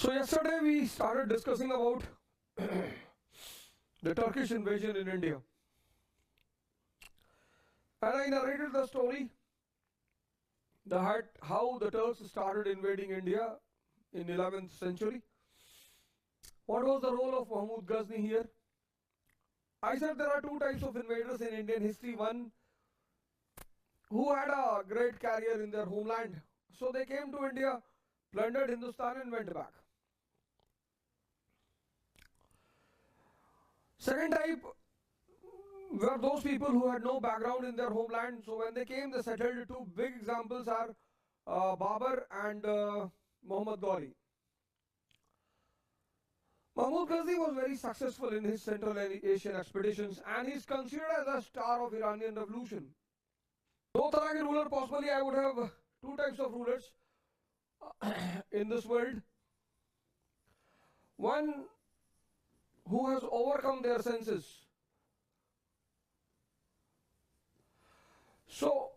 So yesterday we started discussing about the Turkish invasion in India. And I narrated the story, how the Turks started invading India in 11th century. What was the role of Mahmud Ghazni here? I said there are two types of invaders in Indian history. One who had a great career in their homeland. So they came to India, plundered Hindustan and went back. Second type were those people who had no background in their homeland. So when they came, they settled. Two big examples are Babur and Muhammad Ghori. Mahmud Ghazni was very successful in his Central Asian expeditions and he is considered as a star of Iranian revolution. दो तरह के ruler possibly I would have two types of rulers in this world. One who has overcome their senses. So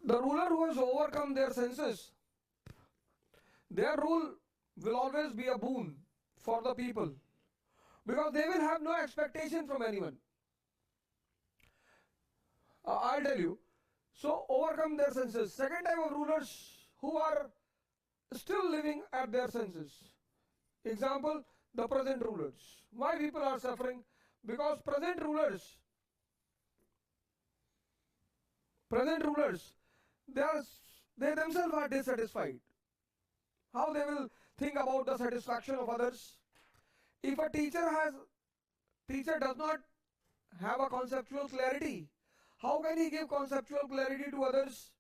the ruler who has overcome their senses, their rule will always be a boon for the people because they will have no expectation from anyone. I'll tell you. So overcome their senses. Second type of rulers who are still living at their senses. Example, the present rulers. Why people are suffering? Because present rulers, they themselves are dissatisfied. How they will think about the satisfaction of others? If a teacher does not have a conceptual clarity, how can he give conceptual clarity to others?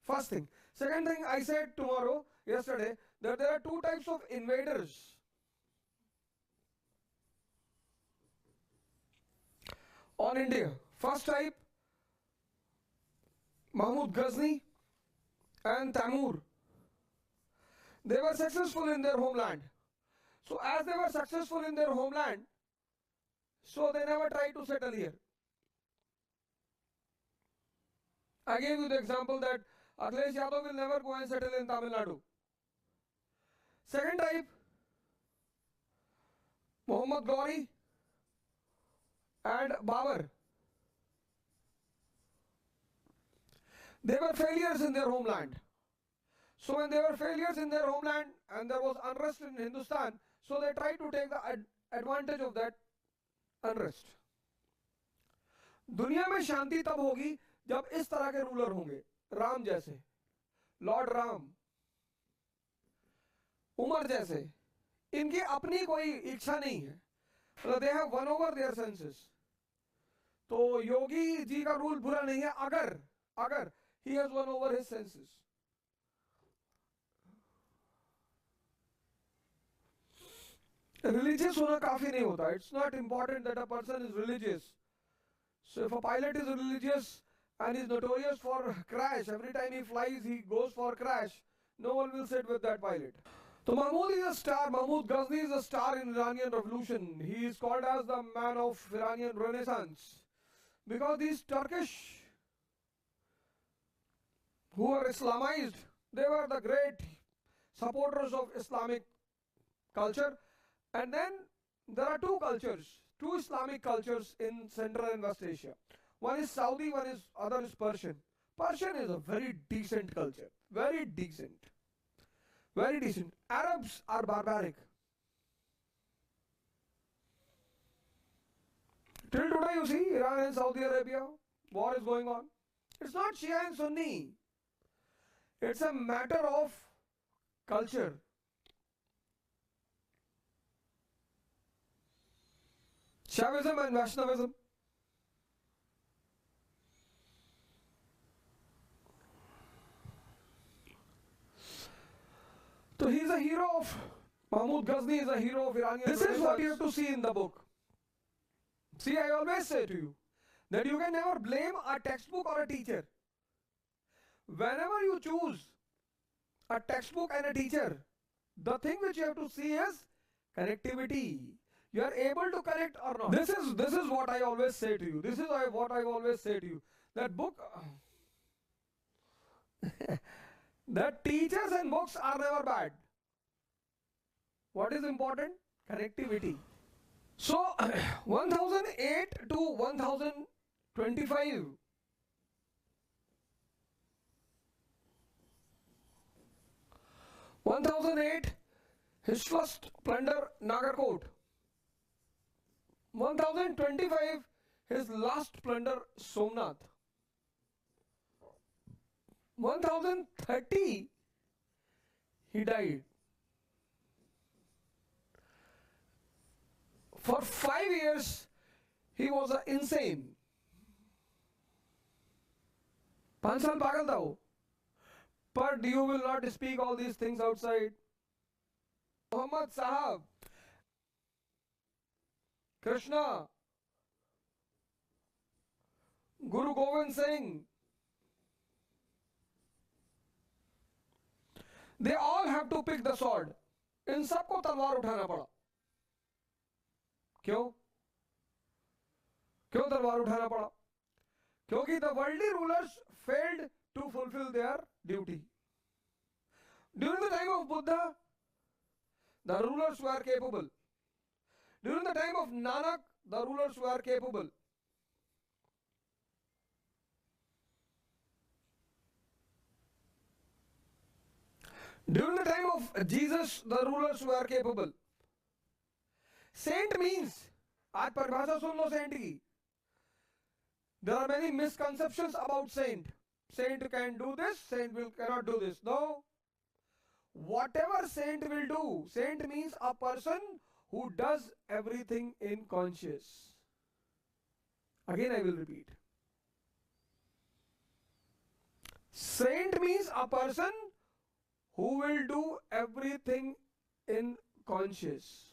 First thing. Second thing, I said yesterday, that there are two types of invaders. On India. First type, Mahmud Ghazni and Taimur. They were successful in their homeland. So as they were successful in their homeland, so they never tried to settle here. I gave you the example that Akhilesh Yadav will never go and settle in Tamil Nadu. Second type, Muhammad Ghori and Babur. They were failures in their homeland. So when they were failures in their homeland and there was unrest in Hindustan, so they tried to take the advantage of that unrest. दुनिया में शांति तब होगी जब इस तरह के ruler होंगे, राम जैसे, लॉर्ड राम, उमर जैसे. इनकी अपनी कोई इच्छा नहीं है, they have won over their senses. तो योगी जी का रूल बुरा नहीं है अगर he has won over his senses. Religious होना काफी नहीं होता. It's not important that a person is religious. So if a pilot is religious and is notorious for crash, every time he flies he goes for crash, no one will sit with that pilot. So Mahmud is a star. Mahmud Ghazni is a star in Iranian revolution. He is called as the man of Iranian Renaissance because these Turkish who were Islamized, they were the great supporters of Islamic culture. And then there are two Islamic cultures in Central and West Asia. One is Saudi, other is Persian. Persian is a very decent culture, very decent. Arabs are barbaric. Till today you see Iran and Saudi Arabia, war is going on. It's not Shia and Sunni. It's a matter of culture. Shaivism and Vaishnavism. So he is a hero of, Mahmud Ghazni is a hero of Iranian Renaissance. This is what you have to see in the book. See, I always say to you that you can never blame a textbook or a teacher. Whenever you choose a textbook and a teacher, the thing which you have to see is connectivity. You are able to connect or not. This is what I always say to you. This is what I always say to you. That book The teachers and books are never bad. What is important? Connectivity. So 1008 to 1025. 1008, his first plunder Nagarkot. 1025, his last plunder Somnath. 1030, he died. For 5 years, he was insane. 5 साल पागल था वो. But you will not speak all these things outside. Muhammad Sahab, Krishna, Guru Gobind Singh, they all have to pick the sword. इन सबको तलवार उठाना पड़ा. क्यों? क्यों तलवार उठाना पड़ा? क्योंकि the worldly rulers failed to fulfill their duty. During the time of Buddha, the rulers were capable. During the time of Nanak, the rulers were capable. During the time of Jesus, the rulers were capable. Saint means, आज परिभाषा सुन लो saint की. There are many misconceptions about saint. Saint can do this, saint cannot do this. No. Whatever saint will do, saint means a person who does everything in conscious. Again I will repeat. Saint means a person who will do everything in conscious.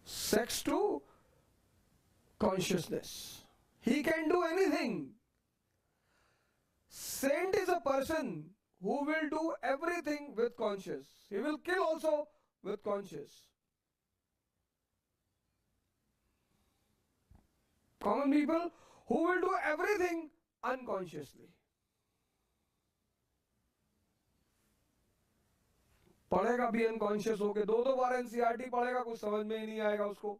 Sex to consciousness. He can do anything. Saint is a person who will do everything with conscious. He will kill also with conscious. Common people who will do everything unconsciously. पढ़ेगा भी unconscious होके, दो बार NCERT पढ़ेगा, कुछ समझ में ही नहीं आएगा उसको.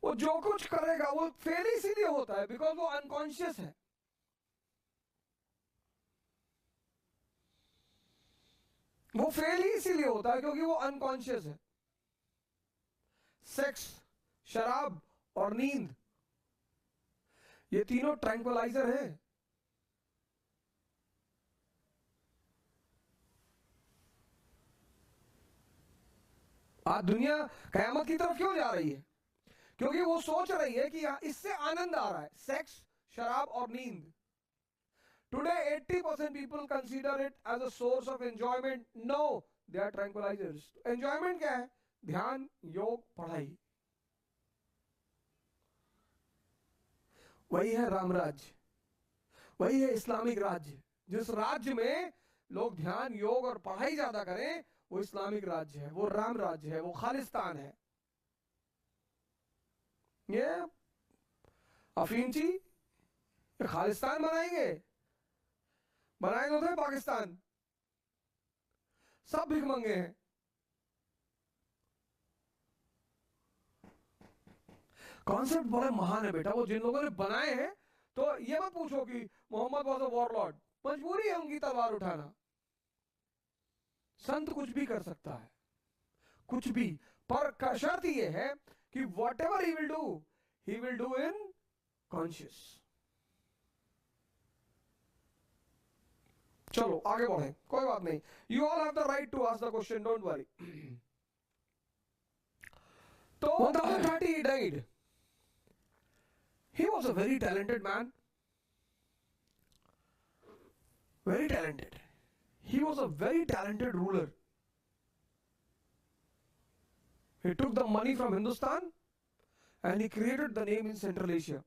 वो जो कुछ करेगा वो फेल इसीलिए होता है बिकॉज वो अनकॉन्शियस है. वो फेल ही इसीलिए होता है क्योंकि वो अनकॉन्शियस है. सेक्स, शराब और नींद, ये तीनों ट्रैंक्विलाइजर हैं. आज दुनिया कयामत की तरफ क्यों जा रही है? क्योंकि वो सोच रही है कि इससे आनंद आ रहा है, सेक्स, शराब और नींद. Today 80% people consider it as a source of enjoyment. No, they are tranquillisers. Enjoyment क्या है? ध्यान, योग, पढ़ाई. वही है राम राज्य, वही है इस्लामिक राज्य. जिस राज्य में लोग ध्यान, योग और पढ़ाई ज्यादा करें वो इस्लामिक राज्य है, वो राम राज्य है, वो खालिस्तान है. ये अफीमची खालिस्तान बनाएंगे तो थे पाकिस्तान. सब भिखमंगे हैं. कॉन्सेप्ट बड़ा महान है बेटा. वो जिन लोगों ने बनाए हैं, तो ये मत पूछो कि मोहम्मद वाज अ वॉरलॉर्ड. मजबूरी है उनकी तलवार उठाना. संत कुछ भी कर सकता है, कुछ भी, पर शर्त ये है कि whatever he will do in conscious. चलो आगे बढ़े, कोई बात नहीं. You all have the right to ask the question, don't worry. तो 1030 he died. He was a very talented man. Very talented. He was a very talented ruler. He took the money from Hindustan and he created the name in Central Asia.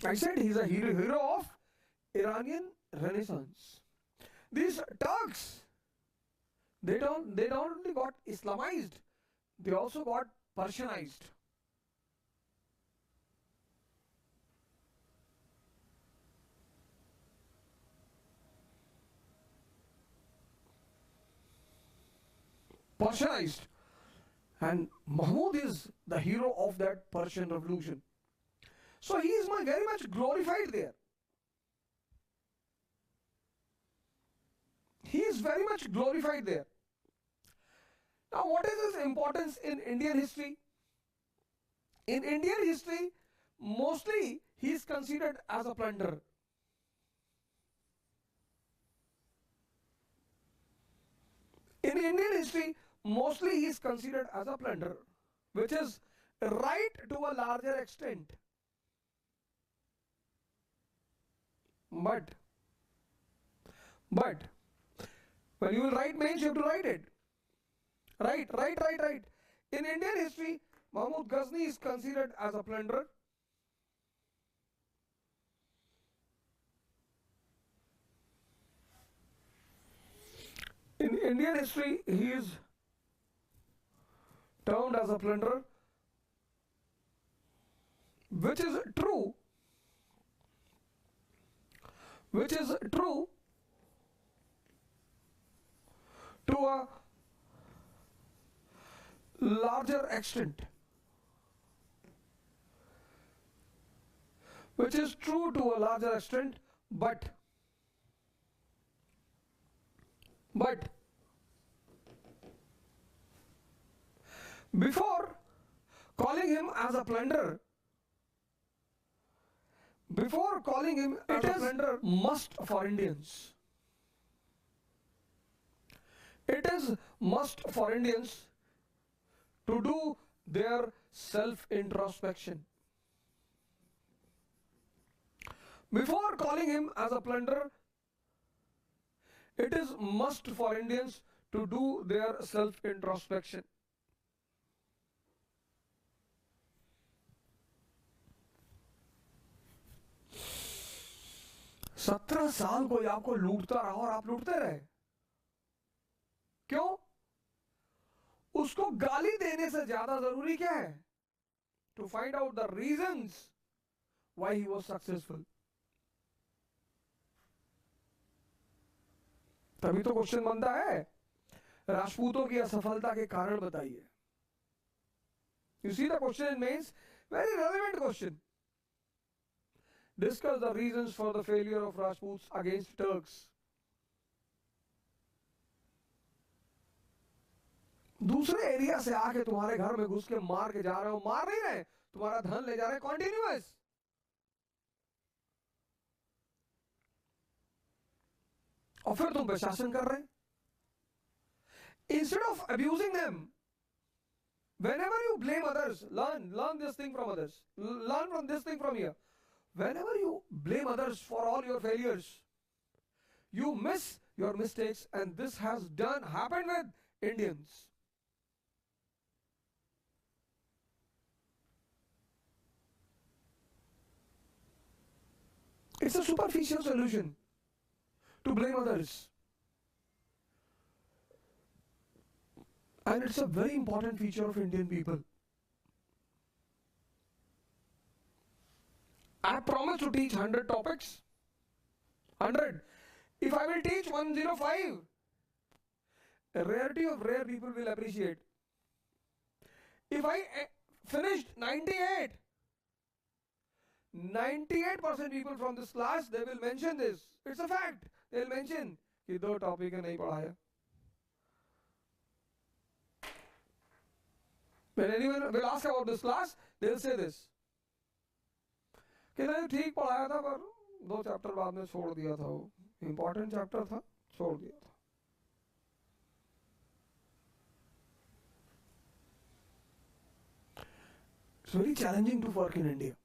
I said he's a hero of Iranian Renaissance. These Turks, they don't only got Islamized, they also got Persianized. Persianized. And Mahmud is the hero of that Persian revolution. So he is very much glorified there. He is very much glorified there. Now, what is his importance in Indian history? In Indian history, mostly he is considered as a plunderer. In Indian history, mostly he is considered as a plunderer, which is right to a larger extent. But when you will write mains, you have to write it. Right. In Indian history, Mahmud Ghazni is considered as a plunderer. In Indian history, he is termed as a plunderer, which is true. Which is true to a larger extent. Which is true to a larger extent, but before calling him as a plunderer, before calling him as a plunderer, must for Indians. It is must for Indians to do their self-introspection. Before calling him as a plunderer, it is must for Indians to do their self-introspection. सत्रह साल कोई आपको लूटता रहा और आप लूटते रहे, क्यों? उसको गाली देने से ज्यादा जरूरी क्या है? To find out the reasons why he was successful. तभी तो क्वेश्चन बनता है, राजपूतों की असफलता के कारण बताइए. You see the question means very relevant question. Discuss the reasons for the failure of Rajputs against Turks. दूसरे एरिया से आके तुम्हारे घर में घुस के मार के जा रहे हो, मार नहीं रहे, तुम्हारा धन ले जा रहे, कॉन्टिन्यूअस. और फिर तुम पे शासन कर रहे. Instead of abusing them, whenever you blame others, learn this thing from others, learn from this thing from here. Whenever you blame others for all your failures, you miss your mistakes, and this has happened with Indians. It's a superficial solution to blame others. And it's a very important feature of Indian people. I promise to teach 100 topics. 100. If I will teach 105, a rarity of rare people will appreciate. If I finished 98, 98% people from this class, they will mention this. It's a fact. They will mention कि दो topic नहीं पढ़ाया. When anyone will ask about this class, they will say this. कि नहीं ठीक पढ़ाया था पर दो चैप्टर बाद में छोड़ दिया था, वो इम्पोर्टेंट चैप्टर था, छोड़ दिया था. It's very challenging to work in India.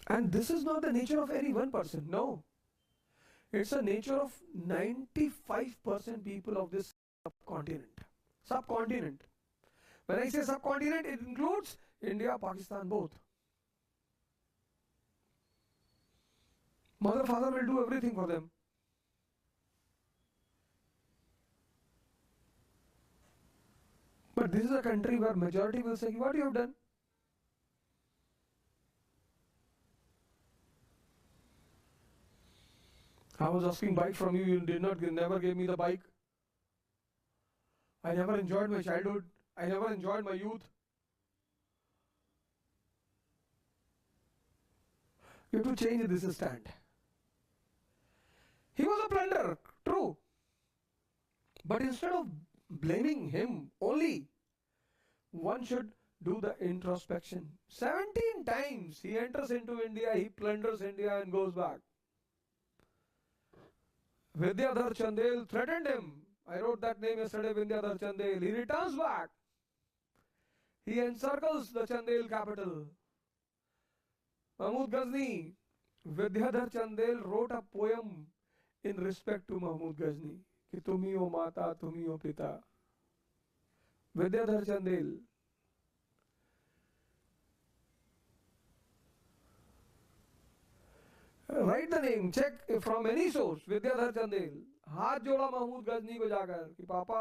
And this is not the nature of any one person, no. It's the nature of 95% people of this subcontinent. Subcontinent. When I say subcontinent, it includes India, Pakistan, both. Mother, father will do everything for them. But this is a country where majority will say, what you have done? I was asking bike from you, you did not, never gave me the bike. I never enjoyed my childhood. I never enjoyed my youth. You have to change this stand. He was a plunderer, true. But instead of blaming him only, one should do the introspection. 17 times he enters into India, he plunders India and goes back. Vidyadhar Chandel threatened him. I wrote that name yesterday, Vidyadhar Chandel. He returns back. He encircles the Chandel capital. Mahmud Ghazni. Vidyadhar Chandel wrote a poem in respect to Mahmud Ghazni. Ki tumi o mata, tumi o pita. Vidyadhar Chandel. Write the name, check from any source. Vidyadhar Chandel. हाथ जोड़ा महमूद गजनी को जाकर कि पापा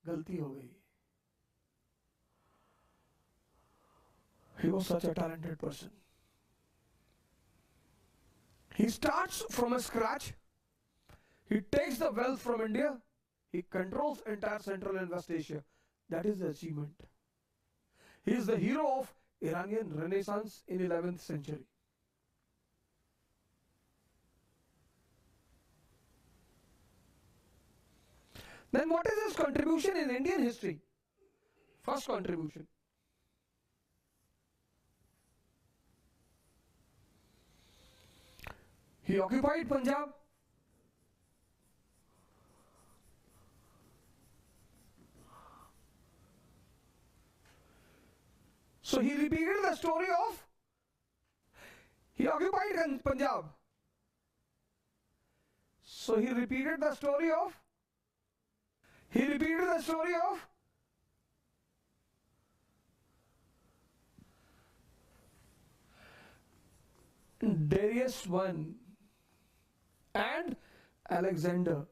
गलती हो गई. He was such a talented person. He starts from a scratch. He takes the wealth from India. He controls entire Central and West Asia. That is the achievement. He is the hero of Iranian Renaissance in 11th century. Then what is his contribution in Indian history? First contribution. He occupied Punjab. So he repeated the story of, he occupied Punjab. So he repeated the story of, Darius I and Alexander.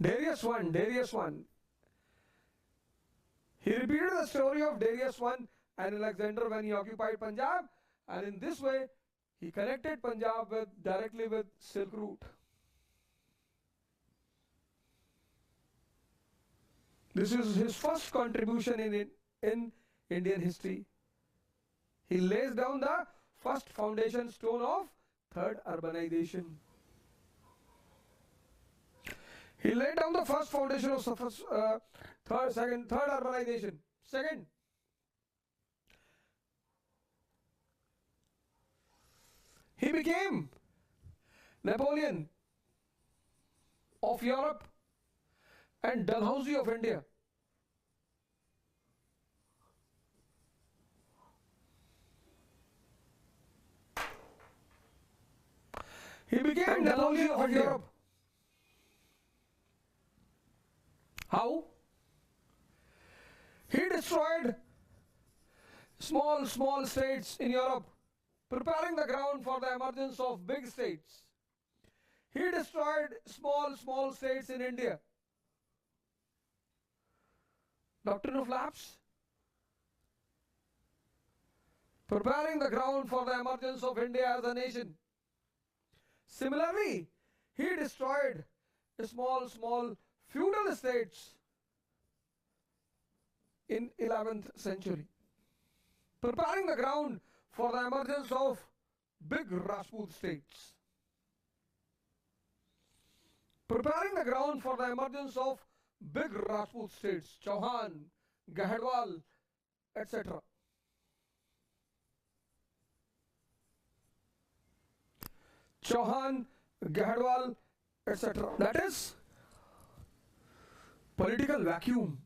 Darius I. He repeated the story of Darius I and Alexander when he occupied Punjab, and in this way he connected Punjab directly with Silk Route. This is his first contribution in Indian history. He lays down the first foundation stone of third urbanization. He laid down the first foundation of third urbanization. Second, he became Napoleon of Europe and Dalhousie of India. He became Napoleon of Europe. How? He destroyed small states in Europe, preparing the ground for the emergence of big states. He destroyed small states in India. Doctrine of lapse. Preparing the ground for the emergence of India as a nation. Similarly, he destroyed small feudal states in 11th century, preparing the ground for the emergence of big Rajput states. Preparing the ground for the emergence of big Rajput states, Chauhan, Gahadwal, etc. Chauhan, Gahadwal, etc. That is political vacuum.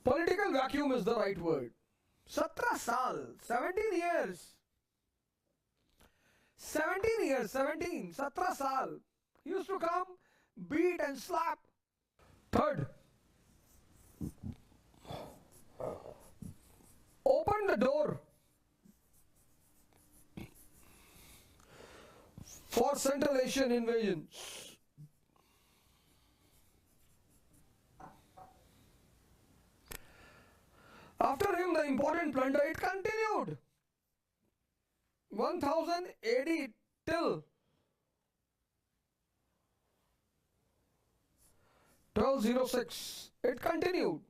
Political vacuum is the right word. 17 saal, 17 years. 17 saal. He used to come, beat and slap. Third, open the door or Central Asian invasion. After him, the important plunder, it continued. 1000 AD till 1206, it continued.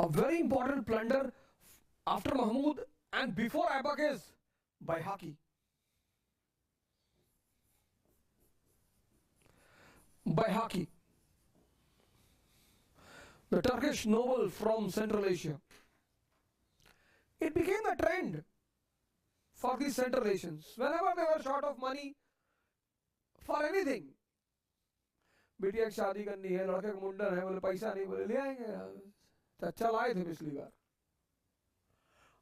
A very important plunder after Mahmud and before Aibak is Baihaqi. Baihaqi, the Turkish noble from Central Asia. It became a trend for these Central Asians. Whenever they were short of money for anything, बेटिया की शादी करनी है, लड़के का मुंडन है, बोले पैसा नहीं, बोले ले आएंगे। अच्छा लाए थे पिछली बार,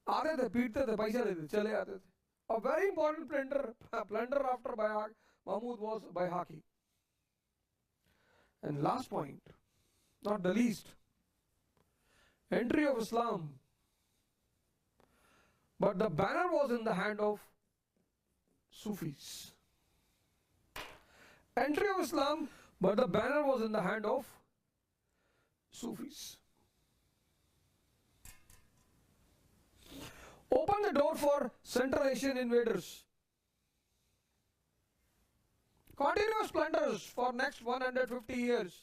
आते थे, पीटते थे, पैसा देते, चले आते थे. A very important plunder after Mahmud was Baihaqi. And last point, not the least, entry of Islam. But the banner was in the hand of Sufis. Entry of Islam, but the banner was in the hand of Sufis. Open the door for Central Asian invaders. Continuous plunders for next 150 years.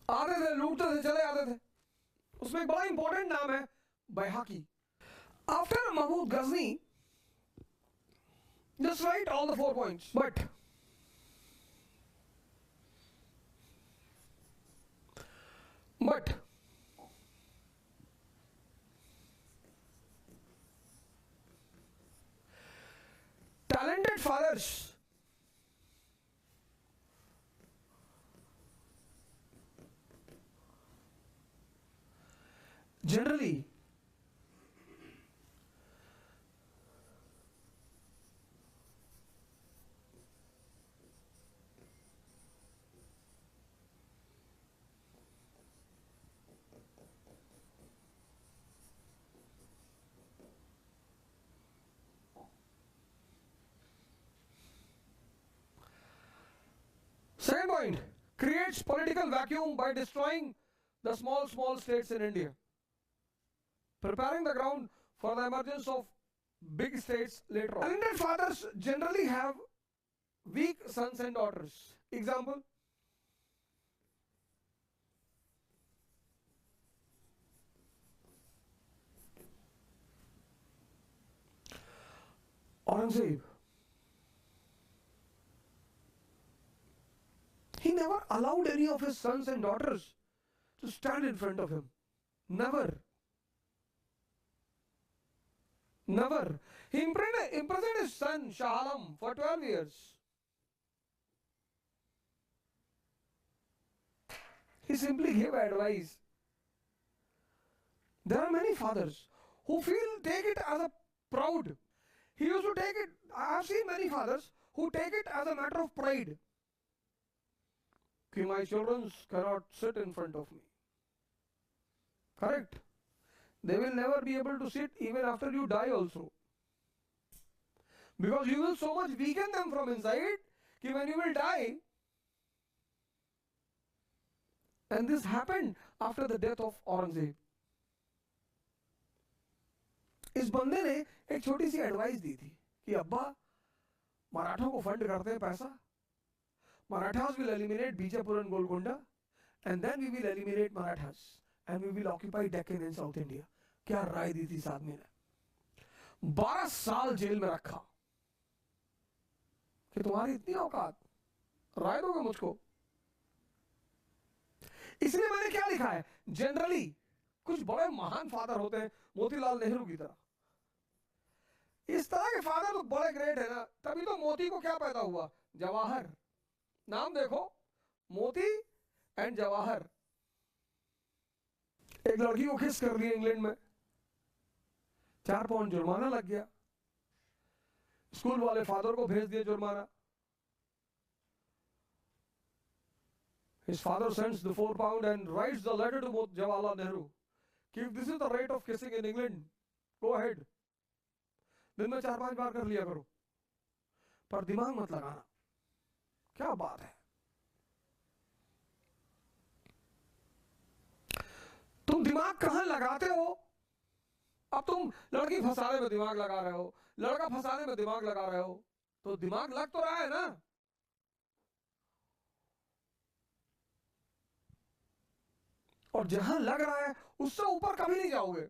आते थे, लूटते थे, चले आते थे. उसमें एक बड़ा important नाम है बैहाकी. After Mahmud Ghazni, just write all the 4 points. But talented fathers generally second point, creates political vacuum by destroying the small states in India, preparing the ground for the emergence of big states later on. Talented fathers generally have weak sons and daughters. Example, Aurangzeb. He never allowed any of his sons and daughters to stand in front of him. Never. Never. He imprisoned his son Shah Alam for 12 years. He simply gave advice. There are many fathers who take it as a proud. He used to take it, I have seen many fathers who take it as a matter of pride. My children cannot sit in front of me. Correct. They will never be able to sit even after you die also. Because you will so much weaken them from inside that when you will die. And this happened after the death of Aurangzeb. इस बंदे ने एक छोटी सी advice दी थी कि अब्बा मराठों को फंड करते हैं पैसा. Marathas will eliminate Bijapur and Golconda, and then we will eliminate Marathas and we will occupy Deccan in South India. क्या राय दी थी इस आदमी ने? 12 साल जेल में रखा कि तुम्हारी इतनी औकात, राय दोगे मुझको? इसलिए मैंने क्या लिखा है, जनरली कुछ बड़े महान फादर होते हैं, मोतीलाल नेहरू की तरह. इस तरह के फादर तो बड़े ग्रेट है ना. तभी तो मोती को क्या पैदा हुआ, जवाहर. नाम देखो, मोती एंड जवाहर. एक लड़की को किस कर लिया इंग्लैंड में, 4 पाउंड जुर्माना लग गया. स्कूल वाले फादर को भेज दिए जुर्माना. His father sends the £4 and writes the letter to Jawaharlal Nehru. If this is the rate of kissing in England, go ahead. दिन में 4-5 बार कर लिया करो, पर दिमाग मत लगाना. क्या बात है. तुम दिमाग कहां लगाते हो? अब तुम लड़की फंसाने में दिमाग लगा रहे हो, लड़का फंसाने में दिमाग लगा रहे हो, तो दिमाग लग तो रहा है ना. और जहां लग रहा है उससे ऊपर कभी नहीं जाओगे.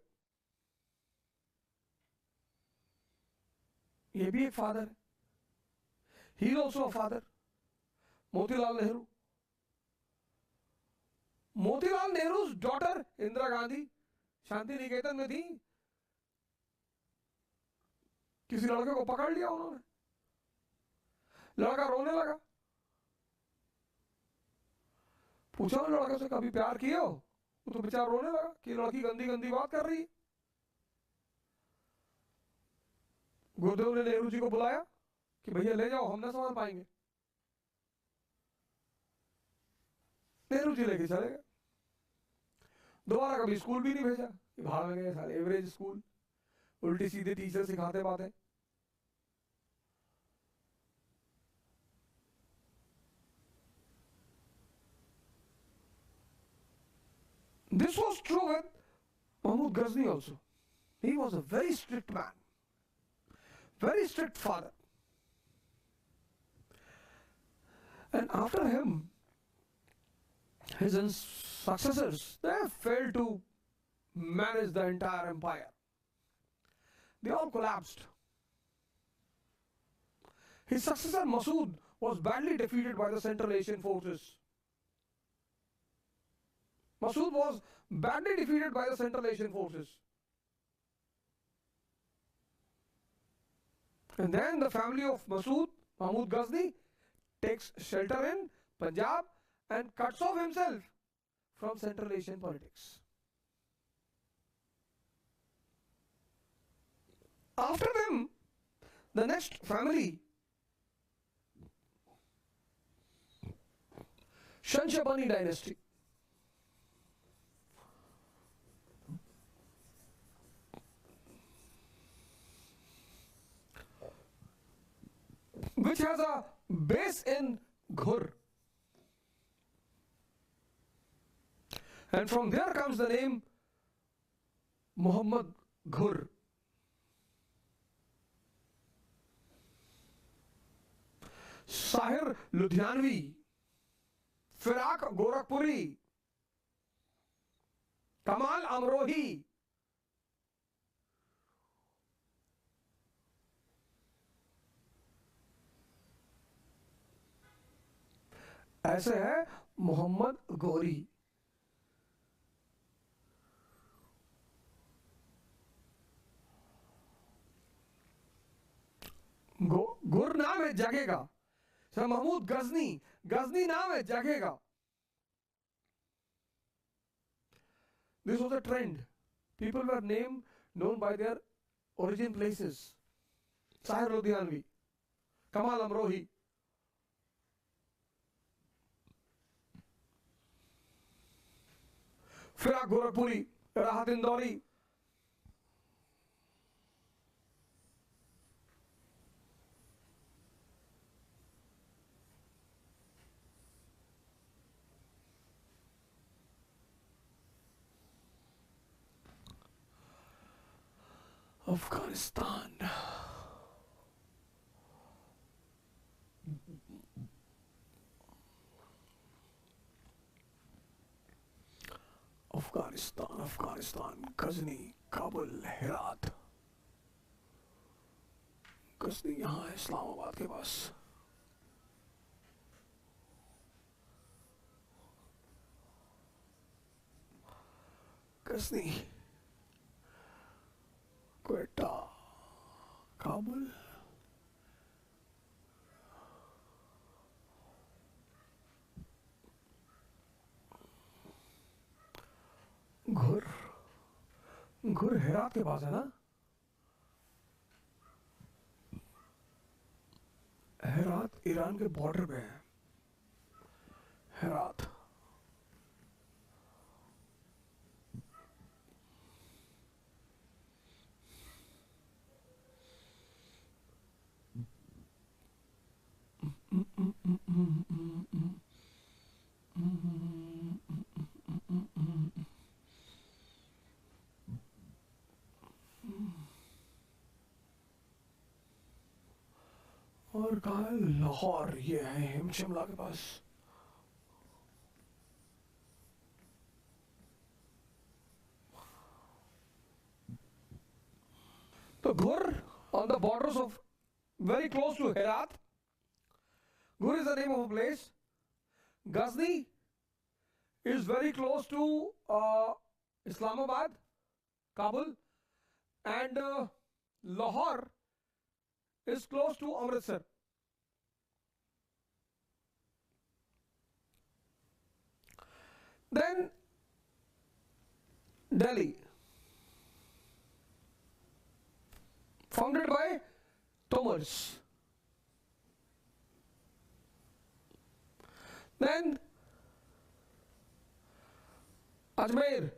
ये भी एक फादर है. He is also a father. Motilal Nehru. Motilal Nehru's daughter Indira Gandhi Shanti Niketan में थी. किसी लड़के को पकड़ लिया उन्होंने, लड़का रोने लगा. पूछा उन लड़के से कभी प्यार किए हो? वो तो बेचारा रोने लगा कि लड़की गंदी गंदी बात कर रही है. गुरुदेव ने नेहरू जी को बुलाया कि भैया ले जाओ, हम ना संभाल पाएंगे. नेहरू जी लेके चले गए. दोबारा कभी स्कूल भी नहीं भेजा. भाग में गए सारे एवरेज स्कूल, उल्टी सीधे टीचर सिखाते बातें. This was true with Mahmud Ghazni also. He was a very strict man, very strict father. And after him, his successors, they failed to manage the entire empire. They all collapsed. His successor Masood was badly defeated by the Central Asian forces. Masood was badly defeated by the Central Asian forces. And then the family of Masood, Mahmud Ghazni, takes shelter in Punjab and cuts off himself from Central Asian politics. After them, the next family, Shanshabani dynasty. Which has a base in Ghur. And from there comes the name Muhammad Ghur. Sahir Ludhianvi, Firak Gorakhpuri, Kamal Amrohi, ऐसे है मोहम्मद गौरी. गुर नाम है जगह का. महमूद गजनी, गजनी नाम है जगह का. This was a trend. People were known by their origin places. Sahir Ludhianvi, Kamal Amrohi, Firak Gorakhpuri, Rahat Indori. Afghanistan. Afghanistan, Ghazni, Kabul, Herat. Ghazni यहाँ है इस्लामाबाद के पास. गजनी, क्वेटा, काबुल. घुर हेरात के पास है ना. हेरात ईरान के बॉर्डर पे है. हेरात और कहा है लाहौर, ये है हिम शिमला के पास। तो Ghur on the borders of, very close to Herat. Ghur is the name of a place. Ghazni is very close to Islamabad, Kabul, and Lahore is close to Amritsar. Then Delhi, founded by Tomars. Then Ajmer,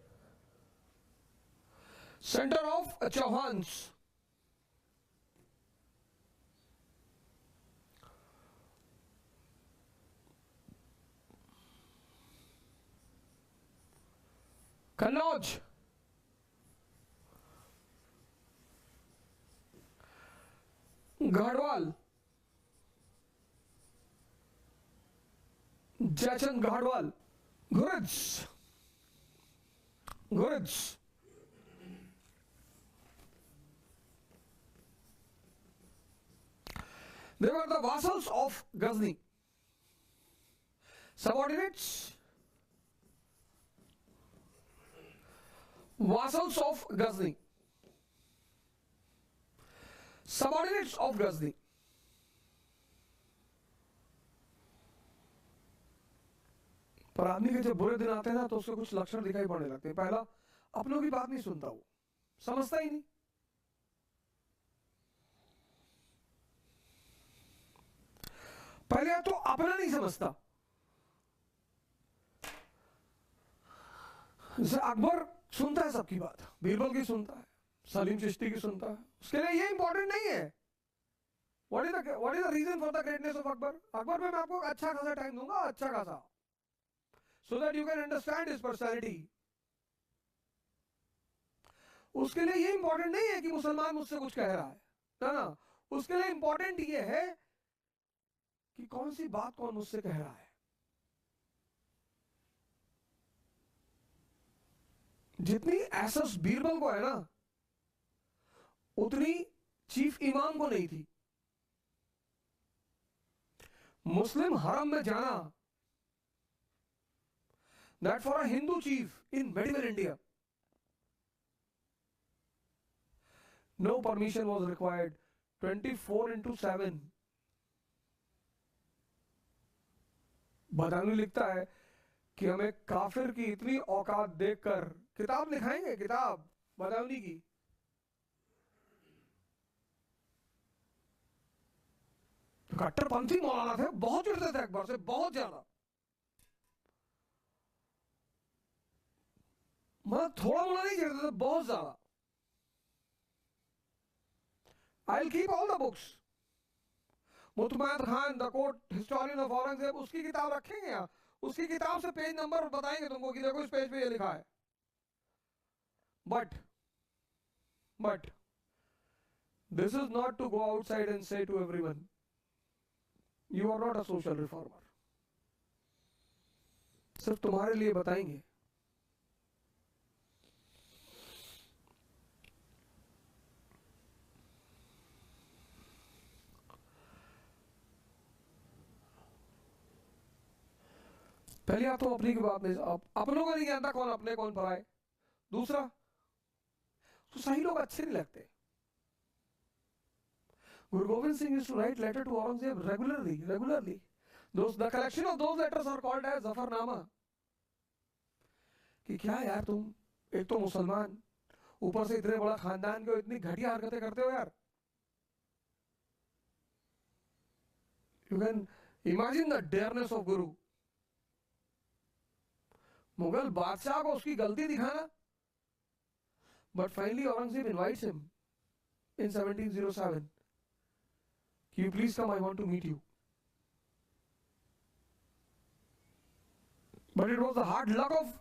center of Chauhans. Kannauj, Garhwal, Jaichand Garhwal, Gurij, Gurij. They were the vassals of Ghazni. Subordinates, vassals of Ghazni. Subordinates of Ghazni. पर आदमी के जब बुरे दिन आते हैं ना तो उसके कुछ लक्षण दिखाई पड़ने लगते हैं। पहला, अपनों की बात नहीं सुनता, वो समझता ही नहीं। पहले तो अपना नहीं समझता। जैसे अकबर सुनता है सबकी बात, बीरबल की सुनता है, सलीम चिश्ती की सुनता है, उसके लिए ये इंपॉर्टेंट नहीं है। What is the reason for the greatness of Akbar? Akbar में मैं आपको अच्छा खासा टाइम दूंगा, अच्छा खासा, so that you can understand his personality. उसके लिए ये इंपॉर्टेंट नहीं है कि मुसलमान मुझसे कुछ कह रहा है, ना ना, उसके लिए इंपॉर्टेंट ये है कि कौन सी बात कौन मुझसे कह रहा है। जितनी एसेस बीरबल को है ना, उतनी चीफ इमाम को नहीं थी। मुस्लिम हरम में जाना, that for a Hindu chief in medieval India, no permission was required. 24/7. Badaun लिखता है कि हमें काफिर की इतनी औकात देखकर किताब लिखाएंगे, किताब बदायूनी की। कट्टरपंथी मौलाना थे, बहुत चिढ़ते थे अकबर से, बहुत ज्यादा। मतलब थोड़ा मोड़ा नहीं चिढ़ते थे, बहुत ज्यादा। I'll keep all the books. Mutamad Khan, the court historian of Aurangzeb, उसकी किताब रखेंगे यहाँ, उसकी किताब से पेज नंबर बताएंगे तुमको कि देखो इस पेज पे ये लिखा है। But this is not to go outside and say to everyone, you are not a social reformer. सिर्फ तुम्हारे लिए बताएंगे। पहले आप तो अपनी की बात नहीं, अपनों को नहीं जानता कौन अपने कौन पराए। दूसरा, तो सही लोग अच्छे नहीं लगते। Guru Gobind Singh used to write letter to Aurangzeb regularly. The collection of those letters are called as Zafarnama. कि क्या यार तुम एक तो मुसलमान, ऊपर से इतने बड़ा खानदान के, इतनी घटिया हरकतें करते हो यार। You can imagine the dareness of Guru. Mughal बादशाह को उसकी गलती दिखाना। But finally Aurangzeb invites him in 1707. Can you please come? I want to meet you. But it was the hard luck of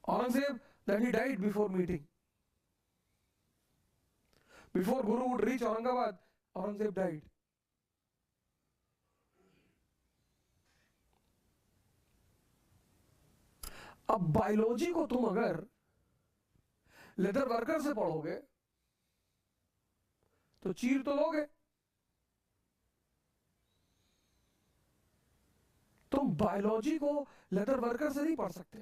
Aurangzeb that he died before meeting. Before Guru would reach Aurangabad, Aurangzeb died. अब biology को तुम अगर leather worker से पढ़ोगे तो चीर तो लोगे। तुम बायोलॉजी को लेदर वर्कर से नहीं पढ़ सकते,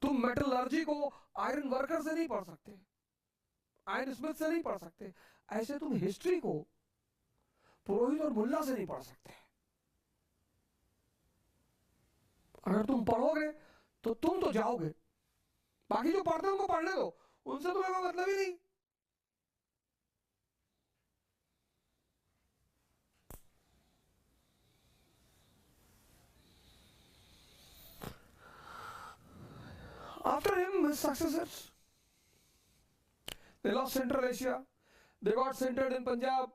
तुम मेटलर्जी को आयरन वर्कर से नहीं पढ़ सकते, आयरन स्मिथ से नहीं पढ़ सकते, ऐसे तुम हिस्ट्री को पुरोहित और मुल्ला से नहीं पढ़ सकते। अगर तुम पढ़ोगे तो तुम तो जाओगे, बाकी जो पढ़ते हैं उनको पढ़ने दो, उनसे तुम्हें कोई मतलब ही नहीं। After him, his successors, they lost Central Asia, they got centered in Punjab.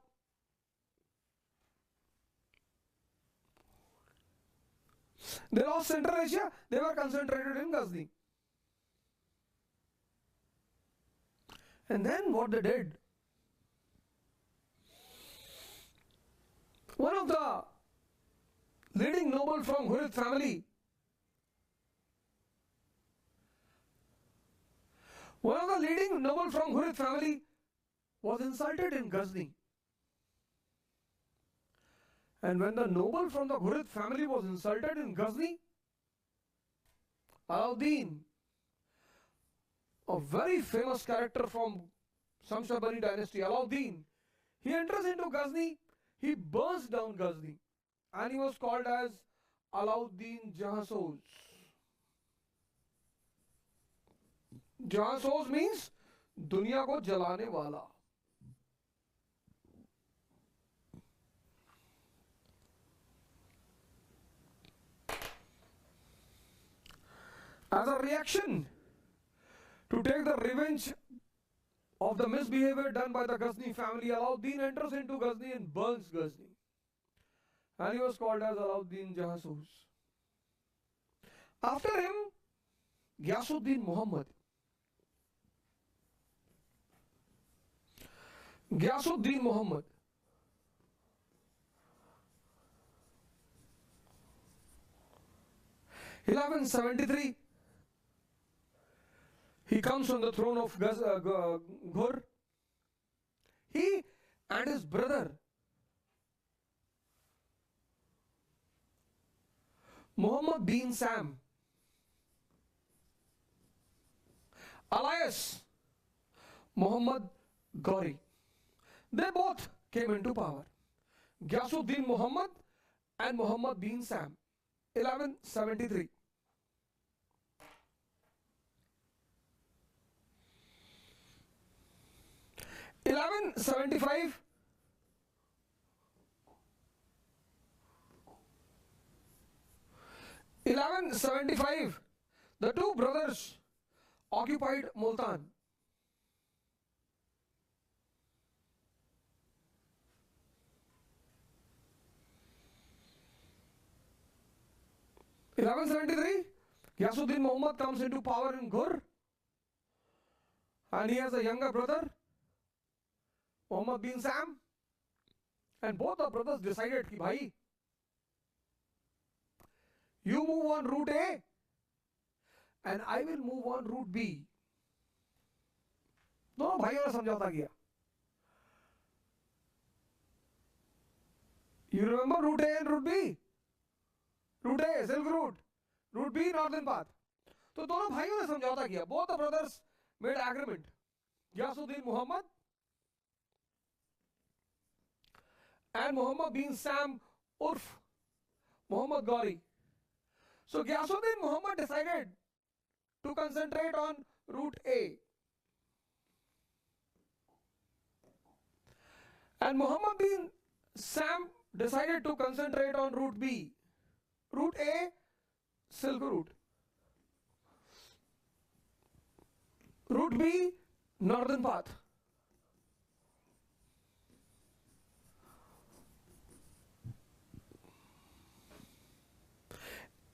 They lost Central Asia, they were concentrated in Ghazni. And then what they did, one of the leading noble from Ghurid family, was insulted in Ghazni. And when the noble from the Ghurid family was insulted in Ghazni, Alauddin, a very famous character from Shamshabari dynasty, Alauddin, he enters into Ghazni, he burns down Ghazni, and he was called as Alauddin Jahansoz. Jahansoz means दुनिया को जलाने वाला। As a reaction to take the revenge of the misbehavior done by the Ghazni family, Alauddin enters into Ghazni and burns Ghazni. And he was called as Alauddin Jahansoz. After him, Ghiyasuddin Muhammad. Ghiyasuddin Muhammad. In 1173, he comes on the throne of Ghur. He and his brother Muhammad bin Sam, alias Muhammad Ghori, they both came into power. Ghiyasuddin Muhammad and Muhammad bin Sam, 1173. In 1175, the two brothers occupied Multan. In 1173, Ghiyasuddin Muhammad comes into power in Ghur, and he has a younger brother, Muhammad bin Sam, and both the brothers decided कि भाई, you move on route A and I will move on route B. दोनों भाइयों ने समझौता किया. You remember route A and route B? Route A, Silk Route. Route B, Northern Path. तो दोनों भाइयों ने समझौता किया. Both the brothers made agreement. Ghiyasuddin Muhammad and Muhammad bin Sam Urf Muhammad Ghori. So Ghiyasuddin Muhammad decided to concentrate on route A. And Muhammad bin Sam decided to concentrate on route B. Route A, Silk Route. Route B, Northern Path.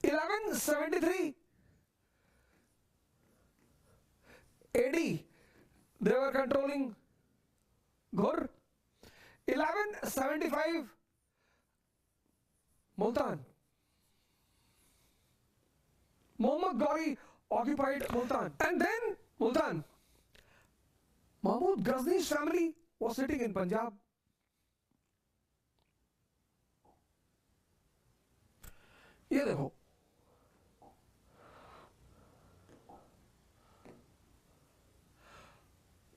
In 1173 AD, they were controlling Ghur. 1175 Multan. Muhammad Ghori occupied Multan. And then Multan. Mahmud Ghazni's family was sitting in Punjab. ये देखो,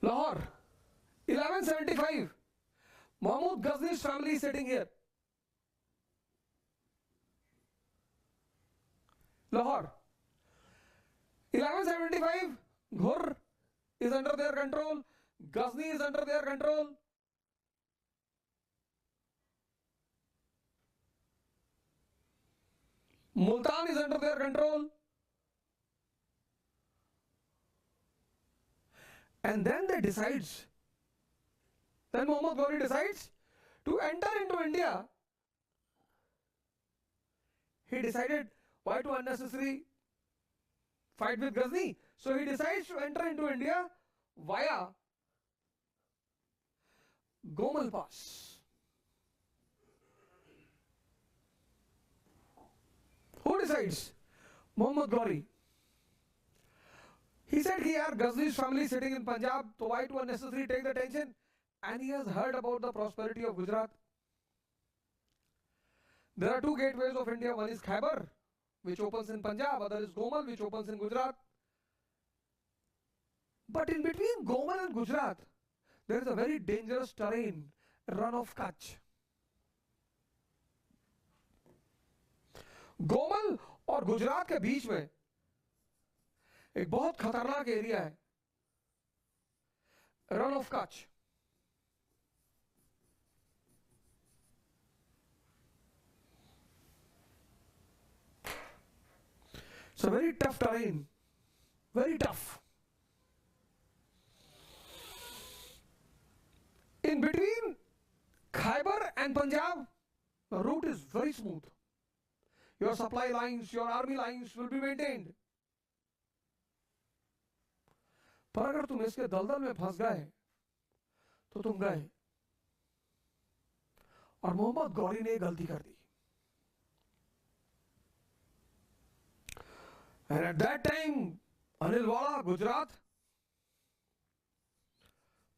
Lahore, 1175. Mahmud Ghazni's family is sitting here. Lahore, 1175. Ghur is under their control. Ghazni is under their control. Multan is under their control. And then they decides, then Muhammad Ghori decides to enter into India. He decided why to unnecessary fight with Ghazni. So he decides to enter into India via Gomal Pass. Who decides? Muhammad Ghori. He said he had Ghazni's family sitting in Punjab, so why to unnecessarily take the tension? And he has heard about the prosperity of Gujarat. There are two gateways of India. One is Khyber, which opens in Punjab. Other is Gomal, which opens in Gujarat. But in between Gomal and Gujarat, there is a very dangerous terrain, Run of Kutch. Gomal और गुजरात के बीच में एक बहुत खतरनाक area है, run of Kutch. It's a very tough terrain, very tough. In between Khyber and Punjab, the route is very smooth. Your supply lines, your army lines will be maintained. पर अगर तुम इसके दलदल में फंस गए तो तुम गए. और मोहम्मद गौरी ने गलती कर दी. And at that time, Anilwala,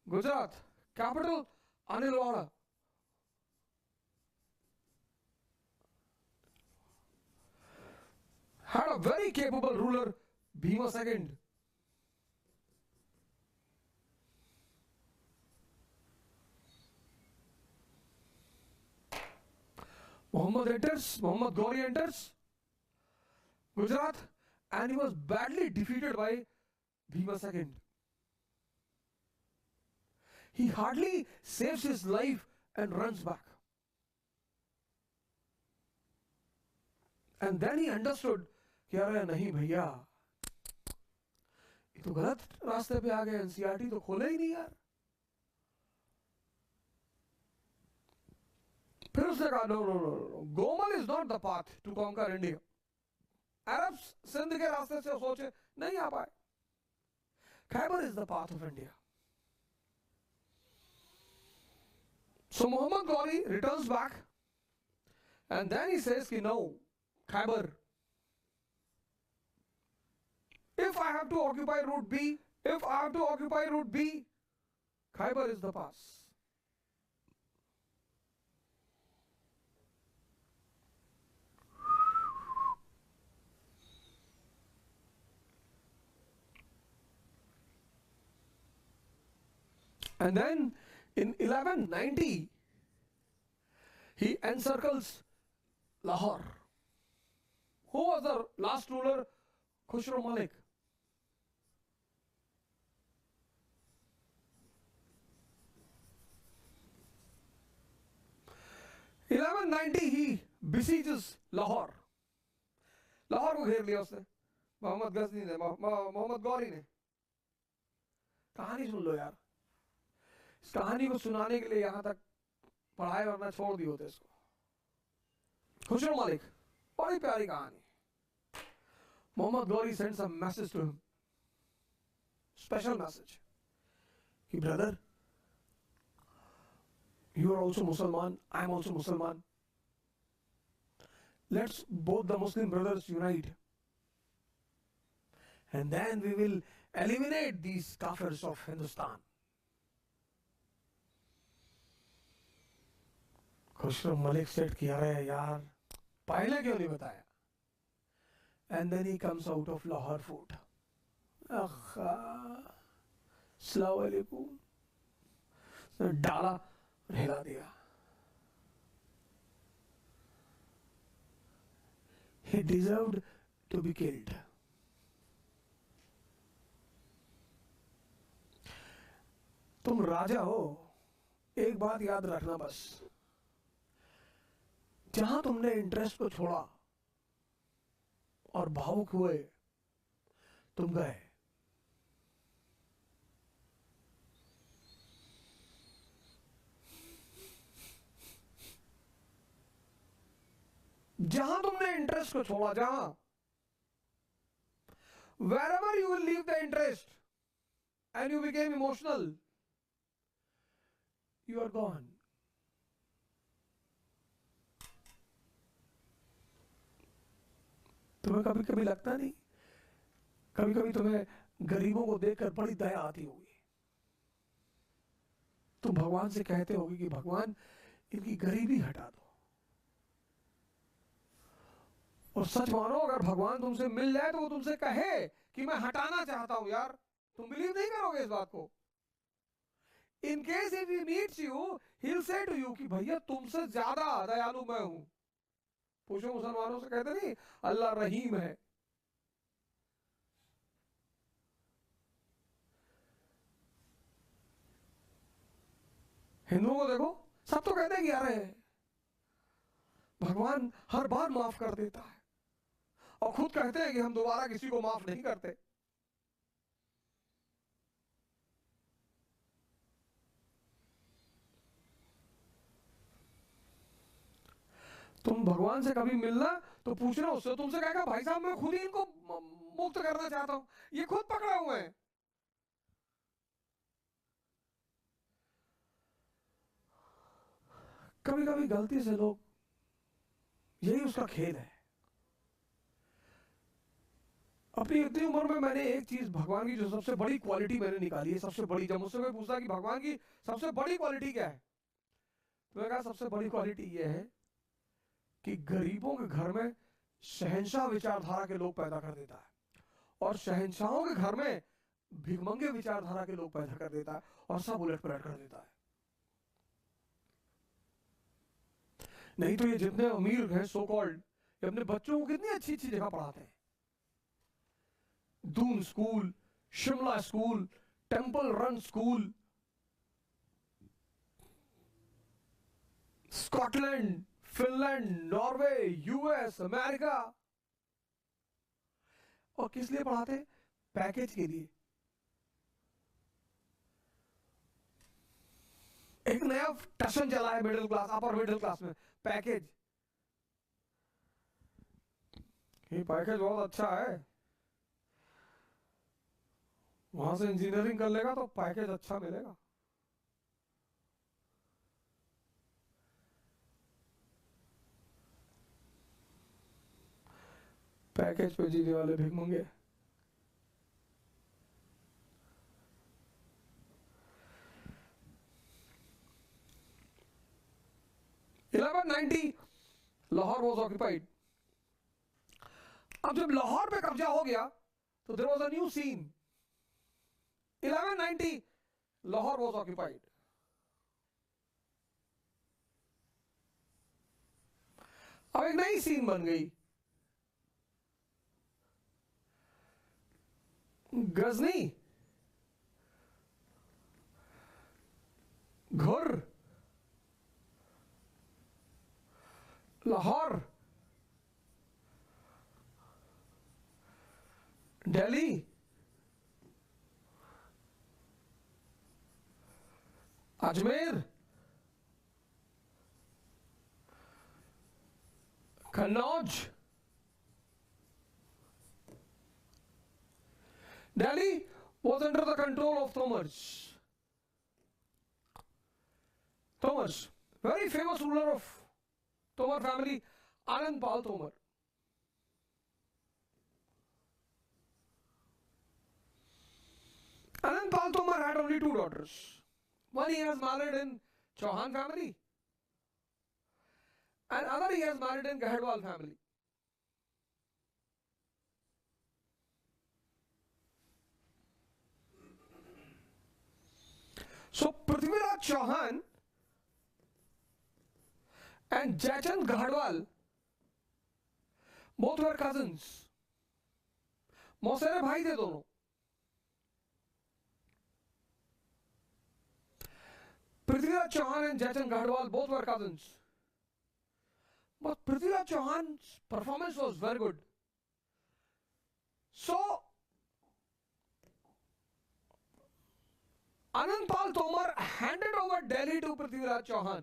Gujarat, capital Anilwala. Had a very capable ruler, Bhima II. Muhammad Ghori enters Gujarat, and he was badly defeated by Bhima II. He hardly saves his life and runs back. And then he understood कि अरे नहीं भैया, ये तो गलत रास्ते पे आ गए, एनसीईआरटी तो खोले ही नहीं यार. फिर उसने कहा no no no no, Gomal is not the path to conquer India. Arabs Sindh के रास्ते से सोचे नहीं आ पाए. Khyber is the path of India. So Muhammad Ghori returns back, and then he says कि no, Khyber. If I have to occupy route B, Khyber is the pass. And then in 1190, he encircles Lahore. Who was the last ruler? Khusro Malik. In 1190 he besieges Lahore. Lahore को घेर लिया उसने, मोहम्मद गजनी ने, मोहम्मद गौरी ने. कहानी सुन लो यार. इस कहानी को सुनाने के लिए यहां तक पढ़ाई वरना छोड़ दी होते इसको. खुशरो मलिक, बड़ी प्यारी कहानी. Muhammad Ghori sends a message to him, special message. He brother, You are also Musliman, I am also Musliman. Let's both the Muslim brothers unite. And then we will eliminate these kafirs of Hindustan. Khusrau Malik set किया रहे यार, पहले क्यों नहीं बताया? And then he comes out of Lahore Fort. अस्सलाम वालेकुम, डाला और हिला दिया. He deserved to be killed. तुम राजा हो, एक बात याद रखना बस, जहां तुमने इंटरेस्ट को छोड़ा और भावुक हुए, तुम गए. जहां तुमने इंटरेस्ट को छोड़ा, जहां, wherever you will leave the interest and you became emotional, you are gone. तुम्हें कभी कभी लगता नहीं, कभी कभी तुम्हें गरीबों को देखकर बड़ी दया आती होगी, तुम भगवान से कहते होगे कि भगवान इनकी गरीबी हटा दो. और सच मानो, अगर भगवान तुमसे मिल जाए तो वो तुमसे कहे कि मैं हटाना चाहता हूं यार, तुम बिलीव नहीं करोगे इस बात को. In case if he meets you, he will say to you कि भैया तुमसे ज्यादा दयालु मैं हूं. पूछो मुसलमानों से, कहते नहीं अल्लाह रहीम है. हिंदुओं को देखो, सब तो कहते हैं कि अरे भगवान हर बार माफ कर देता है, और खुद कहते हैं कि हम दोबारा किसी को माफ नहीं करते. तुम भगवान से कभी मिलना तो पूछना उससे, तुमसे कहेगा भाई साहब मैं खुद ही इनको मुक्त करना चाहता हूं, ये खुद पकड़े हुए हैं. कभी कभी गलती से लोग, यही उसका खेल है. अपनी इतनी उम्र में मैंने एक चीज भगवान की जो सबसे बड़ी क्वालिटी मैंने निकाली है, सबसे बड़ी, जब मुझसे कोई पूछा कि भगवान की सबसे बड़ी क्वालिटी क्या है, तो मैंने कहा सबसे बड़ी क्वालिटी यह है कि गरीबों के घर में शहंशाह विचारधारा के लोग पैदा कर देता है, और शहंशाहों के घर में भिखमंगे विचारधारा के लोग पैदा कर देता है, और सब उलट पलट कर देता है. नहीं तो ये जितने अमीर हैं सो कॉल्ड, ये अपने बच्चों को कितनी अच्छी अच्छी जगह पढ़ाते हैं. Doon school, Shimla school, temple run school, Scotland, Finland, Norway, US, America. और किस लिए पढ़ाते हैं? पैकेज के लिए. एक नया टशन चला है middle class, upper middle class में, पैकेज. ये पैकेज बहुत अच्छा है, वहां से इंजीनियरिंग कर लेगा तो पैकेज अच्छा मिलेगा. पैकेज पे जीने वाले भिखमंगे. Lahore was occupied. अब जब लाहौर पे कब्जा हो गया तो there was a new scene. 1190 Lahore was occupied. अब एक नई सीन बन गई. गजनी, घुर, Lahore, Delhi, Ajmer, Kannauj. Delhi was under the control of Tomars. तो Tomars, very famous ruler of Tomar family, Anand Pal Tomar. Anand Pal Tomar had only two daughters. One he has married in Chauhan family, and other he has married in Gahadwal family. So Prithviraj Chauhan and Jaichand Gahadwal both were cousins. मौसेरे भाई थे दोनों. Prithviraj Chauhan and Jaichand Gahadwal both were cousins. But Prithviraj Chauhan's performance was very good. So Anand Pal Tomar handed over Delhi to Prithviraj Chauhan.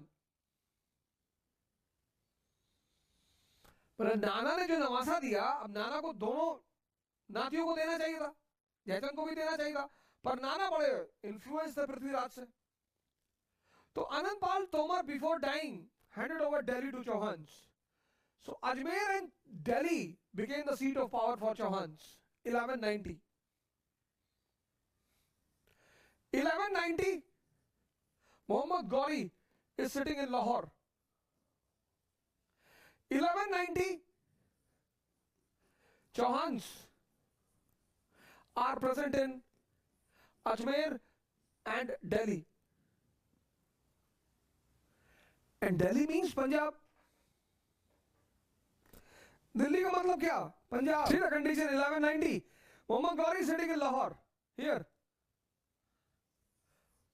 पर नाना ने जो नवासा दिया, अब नाना को दोनों नातियों को देना चाहिए था, जयचंद को भी देना चाहिए था, पर नाना बड़े इन्फ्लुएंस थे पृथ्वीराज से. तो Anand Pal Tomar before dying handed over Delhi to Chauhans. So Ajmer and Delhi became the seat of power for Chauhans. 1190. 1190, Muhammad Ghori is sitting in Lahore. 1190, Chauhans are present in Ajmer and Delhi. And Delhi means Punjab. Delhi का मतलब क्या? Punjab. See the condition 1190. Muhammad Ghori is sitting in Lahore. Here.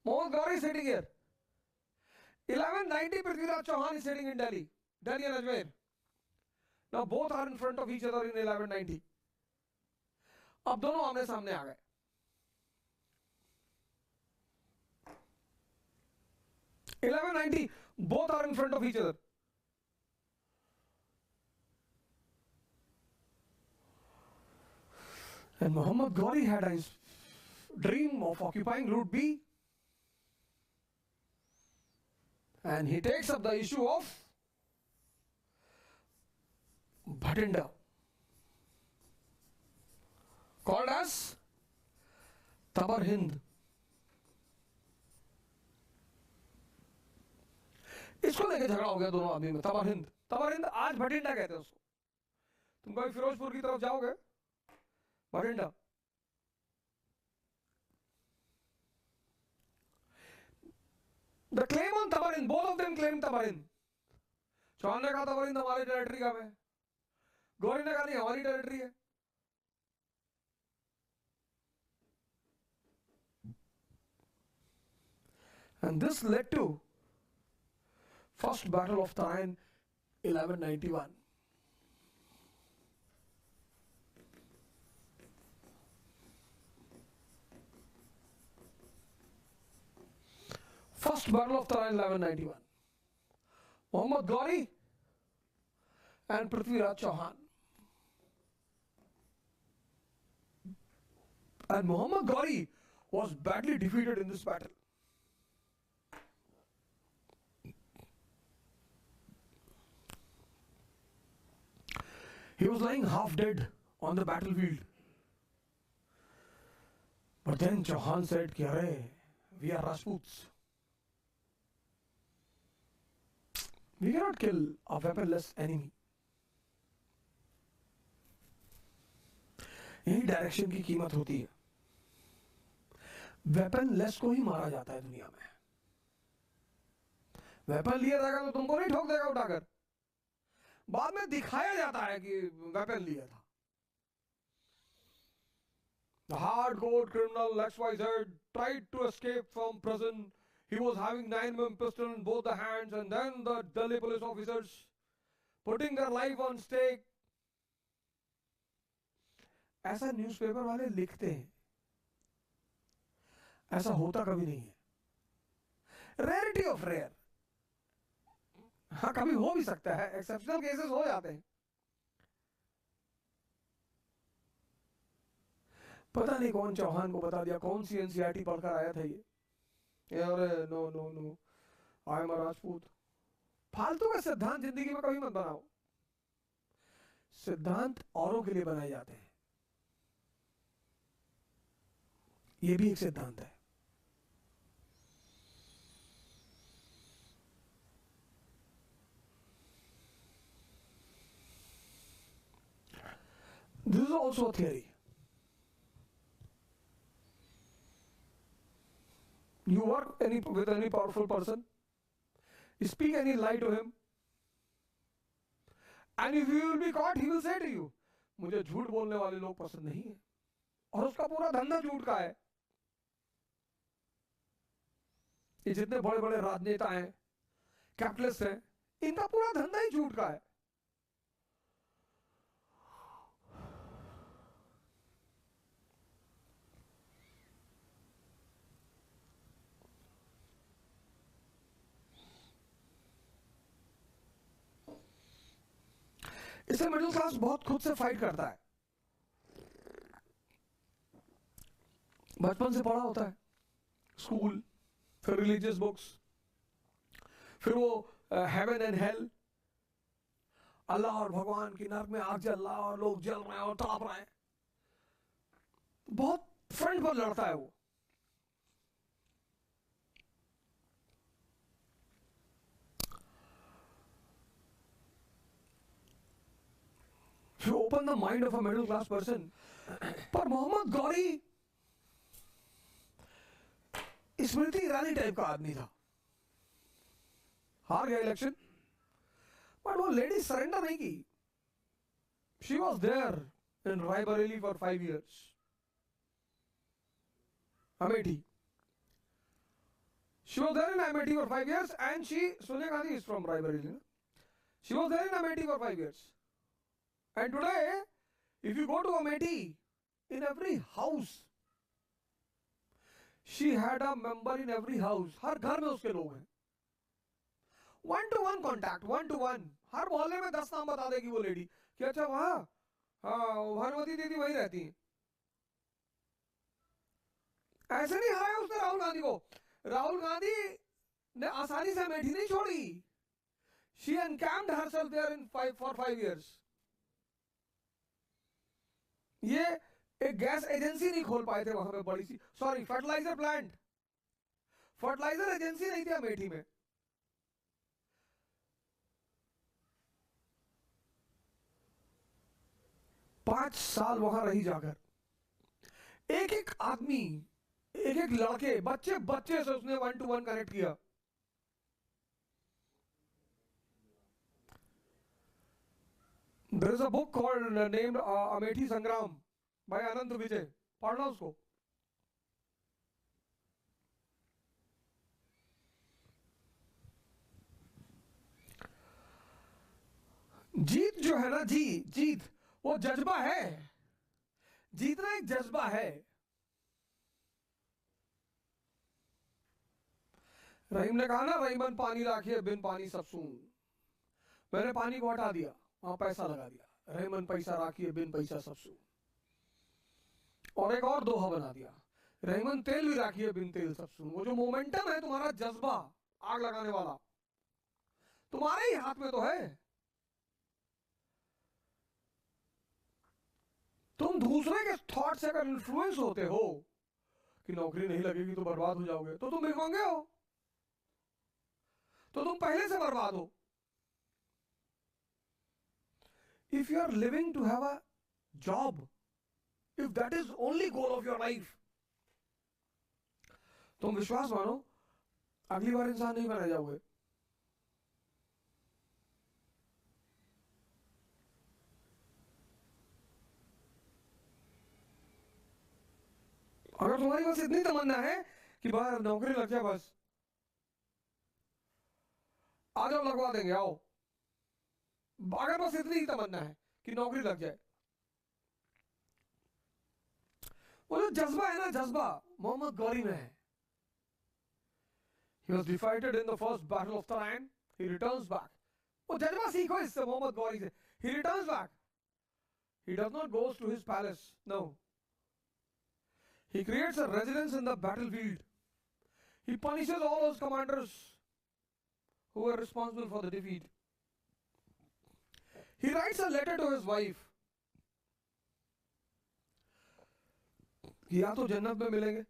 Muhammad Ghori is sitting here. 1190 Prithviraj Chauhan is sitting in Delhi. Delhi and Ajmer. Now both are in front of each other in 1190. अब दोनों आमने सामने आ गए. Both are in front of each other. And Muhammad Ghori had a dream of occupying Route B. And he takes up the issue of Bhatinda, called as Tabar Hind. इसको लेके झगड़ा हो गया दोनों आदमी में. तबर हिंद आज भटिंडा कहते हैं उसको. तुम कभी फिरोजपुर की तरफ जाओगे, Bathinda. The claim on Tabar Hind, both of them claim Tabar Hind. Chauhan ने कहा तबर हिंद हमारी टेरिटरी का है, गौरी ने कहा नहीं हमारी टेरिटरी है. And this led to First Battle of Tarain, 1191. First Battle of Tarain, 1191. Muhammad Ghori and Prithviraj Chauhan. And Muhammad Ghori was badly defeated in this battle. He was lying half dead on the battlefield. But then Chauhan said, we are Rajputs. We cannot kill a weaponless enemy. यही direction की कीमत होती है. वेपनलेस को ही मारा जाता है दुनिया में. वेपन लिया जाएगा तो तुमको नहीं ठोक देगा उठाकर. बाद में दिखाया जाता है कि वेपन लिया था. The hardcore criminal XYZ tried to escape from prison. He was having 9mm pistol in both the hands, and then the Delhi police officers putting their life on stake. ऐसा न्यूज़पेपर वाले लिखते हैं. ऐसा होता कभी नहीं है. Rarity of rare. हाँ कभी हो भी सकता है. एक्सेप्शनल केसेस हो जाते हैं. पता नहीं कौन चौहान को बता दिया, कौन सी एनसीईआरटी पढ़कर आया था ये. अरे no I am a Rajput. फालतू का सिद्धांत जिंदगी में कभी मत बनाओ। सिद्धांत औरों के लिए बनाए जाते हैं, ये भी एक सिद्धांत है। This is also a theory. You work with any powerful person, speak any lie to him, and if you will be caught, he will say to you, मुझे झूठ बोलने वाले लोग पसंद नहीं है, और उसका पूरा धंधा झूठ का है। ये जितने बड़े बड़े राजनेता हैं, कैपिटलिस्ट हैं, इनका पूरा धंधा ही झूठ का है। इससे मिडिल क्लास बहुत खुद से फाइट करता है। बचपन से पढ़ा होता है, स्कूल, फिर रिलीजियस बुक्स, फिर वो हेवन एंड हेल, अल्लाह और भगवान की नरक में आग जल रहा है और लोग जल रहे हैं और तड़प रहे हैं। बहुत फ्रंट पर लड़ता है वो। You open the mind of a middle class person. पर मोहम्मद गौरी स्मृति ईरानी टाइप का आदमी था, हार गया इलेक्शन, बट वो लेडी सरेंडर नहीं की। She was there in Raebareli for 5 years, Amethi. She was there in Amethi for 5 years, and Sonia Gandhi is from Raebareli. She was there in Amethi for 5 years. And today, if you go to Amethi, in every house, she had a member in every house. हर घर में उसके लोग हैं। 1-to-1 contact, 1-to-1. हर मोहल्ले में 10 नाम बता देगी वो लेडी कि अच्छा वहाँ भानुमति दीदी वही रहती हैं। ऐसे नहीं हराया उसने राहुल गांधी को। राहुल गांधी ने आसानी से अमेठी नहीं छोड़ी। She encamped herself there for 5 years. ये एक गैस एजेंसी नहीं खोल पाए थे वहां पे बड़ी सी, sorry fertilizer plant, fertilizer agency नहीं थी अमेठी में। पांच साल वहां रही जाकर, एक एक आदमी, एक एक लड़के, बच्चे बच्चे से उसने 1-to-1 कनेक्ट किया। There is a book called named Amethi Sangram by Anand Vijay. पढ़ना उसको। जीत जो है ना, जीत वो जज्बा है। जीतना एक जज्बा है। रहीम ने कहा ना, रहीमन पानी राखिए बिन पानी सब सून। मैंने पानी को हटा दिया, वहां पैसा लगा दिया। रहीमन पैसा राखिए बिन पैसा सब सून। और एक और दोहा बना दिया, रहीमन तेल भी राखिए बिन तेल सब सून। वो जो मोमेंटम है तुम्हारा, जज्बा आग लगाने वाला, तुम्हारे ही हाथ में तो है। तुम दूसरे के थॉट से अगर इन्फ्लुएंस होते हो कि नौकरी नहीं लगेगी तो बर्बाद हो जाओगे, तो तुम भिखमंगे हो, तो तुम पहले से बर्बाद हो। If you are living to have a job, if that is only goal of your life, तुम विश्वास मानो अगली बार इंसान नहीं बना जाओगे। अगर तुम्हारी बस इतनी तमन्ना है कि बाहर नौकरी लग जाए, बस आ जाओ लगवा देंगे, आओ। अगर बस इतनी ही तमन्ना है कि नौकरी लग जाए, वो जो जज्बा है ना, जज्बा मोहम्मद गौरी में है। He was defeated in the first battle of Tarain. He returns back. वो जज्बा सीखो इससे, मोहम्मद गौरी से। He returns back. He does not go to his palace. No. He creates a residence in the battlefield. He punishes all those commanders who were responsible for the defeat. He writes a letter to his wife. या तो जन्नत में मिलेंगे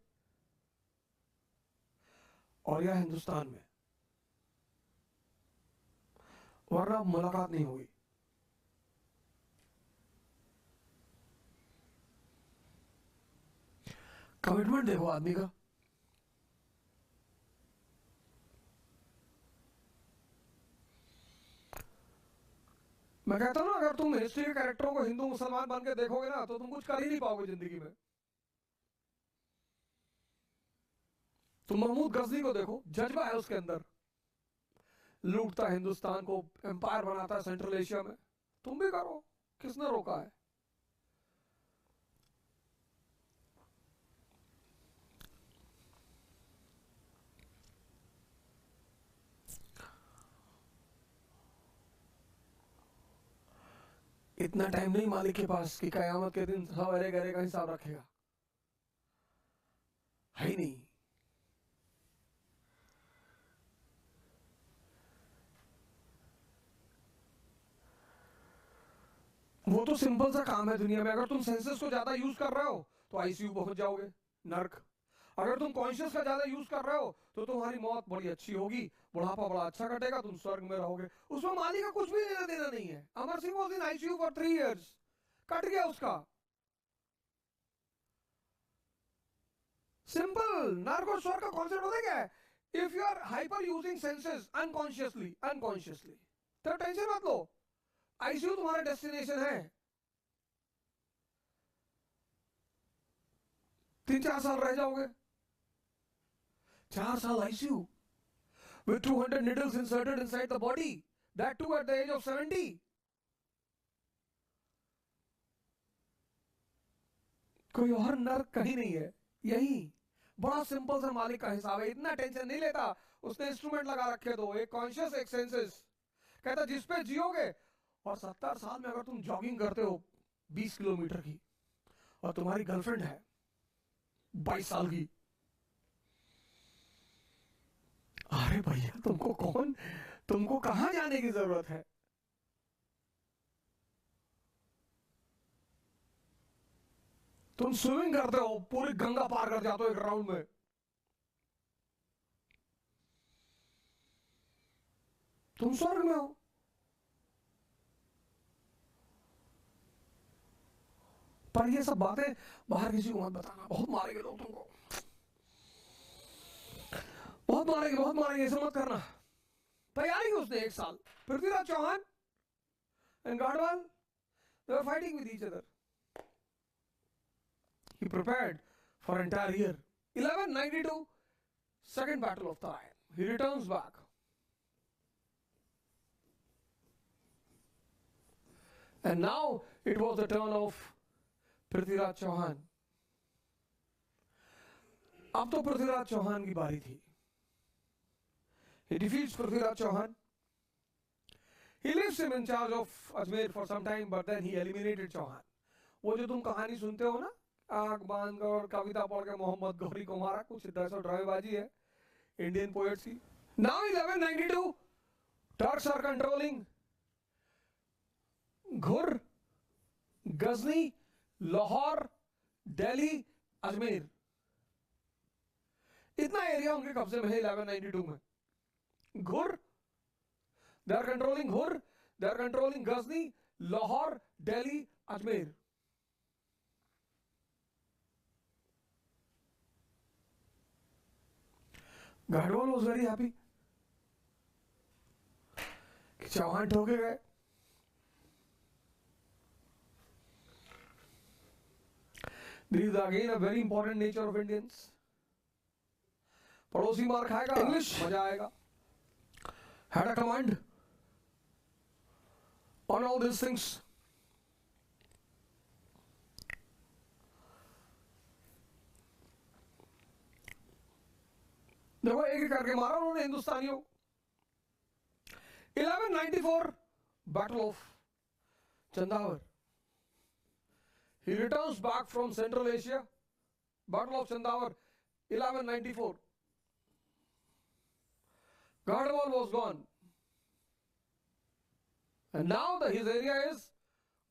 और या हिंदुस्तान में, वरना मुलाकात नहीं होगी. कमिटमेंट देखो आदमी का. मैं कहता हूं ना, अगर तुम हिस्ट्री के कैरेक्टरों को हिंदू मुसलमान बन के देखोगे ना, तो तुम कुछ कर ही नहीं पाओगे जिंदगी में. तुम महमूद गजनी को देखो, जज्बा है उसके अंदर, लूटता हिंदुस्तान को, एम्पायर बनाता है सेंट्रल एशिया में. तुम भी करो, किसने रोका है? इतना टाइम नहीं मालिक के पास कि कयामत के दिन सवेरे गहरे का हिसाब रखेगा, है ही नहीं. वो तो सिंपल सा काम है दुनिया में. अगर तुम सेंसेस को ज्यादा यूज कर रहे हो तो आईसीयू पहुंच जाओगे, नर्क. अगर तुम कॉन्शियस का ज्यादा यूज कर रहे हो तो तुम्हारी मौत बड़ी अच्छी होगी, बुढ़ापा बड़ा अच्छा कटेगा, तुम स्वर्ग में रहोगे. उसमें माली का कुछ भी लेना देना नहीं है. Amar Singh was in ICU for 3 years, cut गया उसका. सिंपल. नर्क और स्वर्ग का कॉन्सेप्ट होता है क्या है? If you are hyper using senses unconsciously तो टेंशन मत लो, आईसीयू तुम्हारा डेस्टिनेशन है. 3-4 साल रह जाओगे. 4 साल ICU with 200 needles inserted inside the body, that too at the age of 70. कोई और नर्क कहीं नहीं है, यही. बड़ा सिंपल सा मालिक का हिसाब है, इतना टेंशन नहीं लेता. उसने इंस्ट्रूमेंट लगा रखे दो, एक कॉन्शियस एक सेंसेस. कहता जिस पे जियोगे, और 70 साल में अगर तुम जॉगिंग करते हो 20 किलोमीटर की, और तुम्हारी गर्लफ्रेंड है 22 साल की, अरे भैया तुमको कहां जाने की जरूरत है? तुम स्विमिंग करते हो, पूरी गंगा पार कर जाते हो एक राउंड में. तुम स्वर्ग में हो. पर ये सब बातें बाहर किसी को मत बताना, बहुत मारेंगे लोग तुमको, बहुत मारेंगे, ऐसा मत करना. तैयारी की उसने 1 साल. Prithviraj Chauhan and Gadwal, they were fighting with each other. He prepared for entire year. 1192, second battle of Tarai. He returns back. And now it was the turn of Prithviraj Chauhan. अब तो पृथ्वीराज चौहान की बारी थी. He defeats Prithviraj Chauhan. He leaves him in charge of Ajmer for some time, but then he eliminated Chauhan. वो जो तुम कहानी सुनते हो ना, आग बांध कर और कविता पढ़ के मोहम्मद गौरी को मारा, कुछ दरअसल ड्रामेबाजी है इंडियन पोएट्स की. Now 1192, Turks are controlling Ghur, Ghazni, Lahore, Delhi, Ajmer. इतना एरिया उनके कब्जे में है 1192 में. Ghur, they are controlling Ghur, they are controlling Ghazni, Lahore, Delhi, Ajmer. Gadwal was very happy कि चौहान ठोके गए. This is again a very important nature of Indians. पड़ोसी मार खाएगा, इंग्लिश मजा आएगा. Had a command on all these things. देखो एक एक करके मारा उन्होंने हिंदुस्तानियों. 1194 Battle of Chandavar. He returns back from Central Asia. Battle of Chandavar, 1194. Gadwal was gone. And now his area is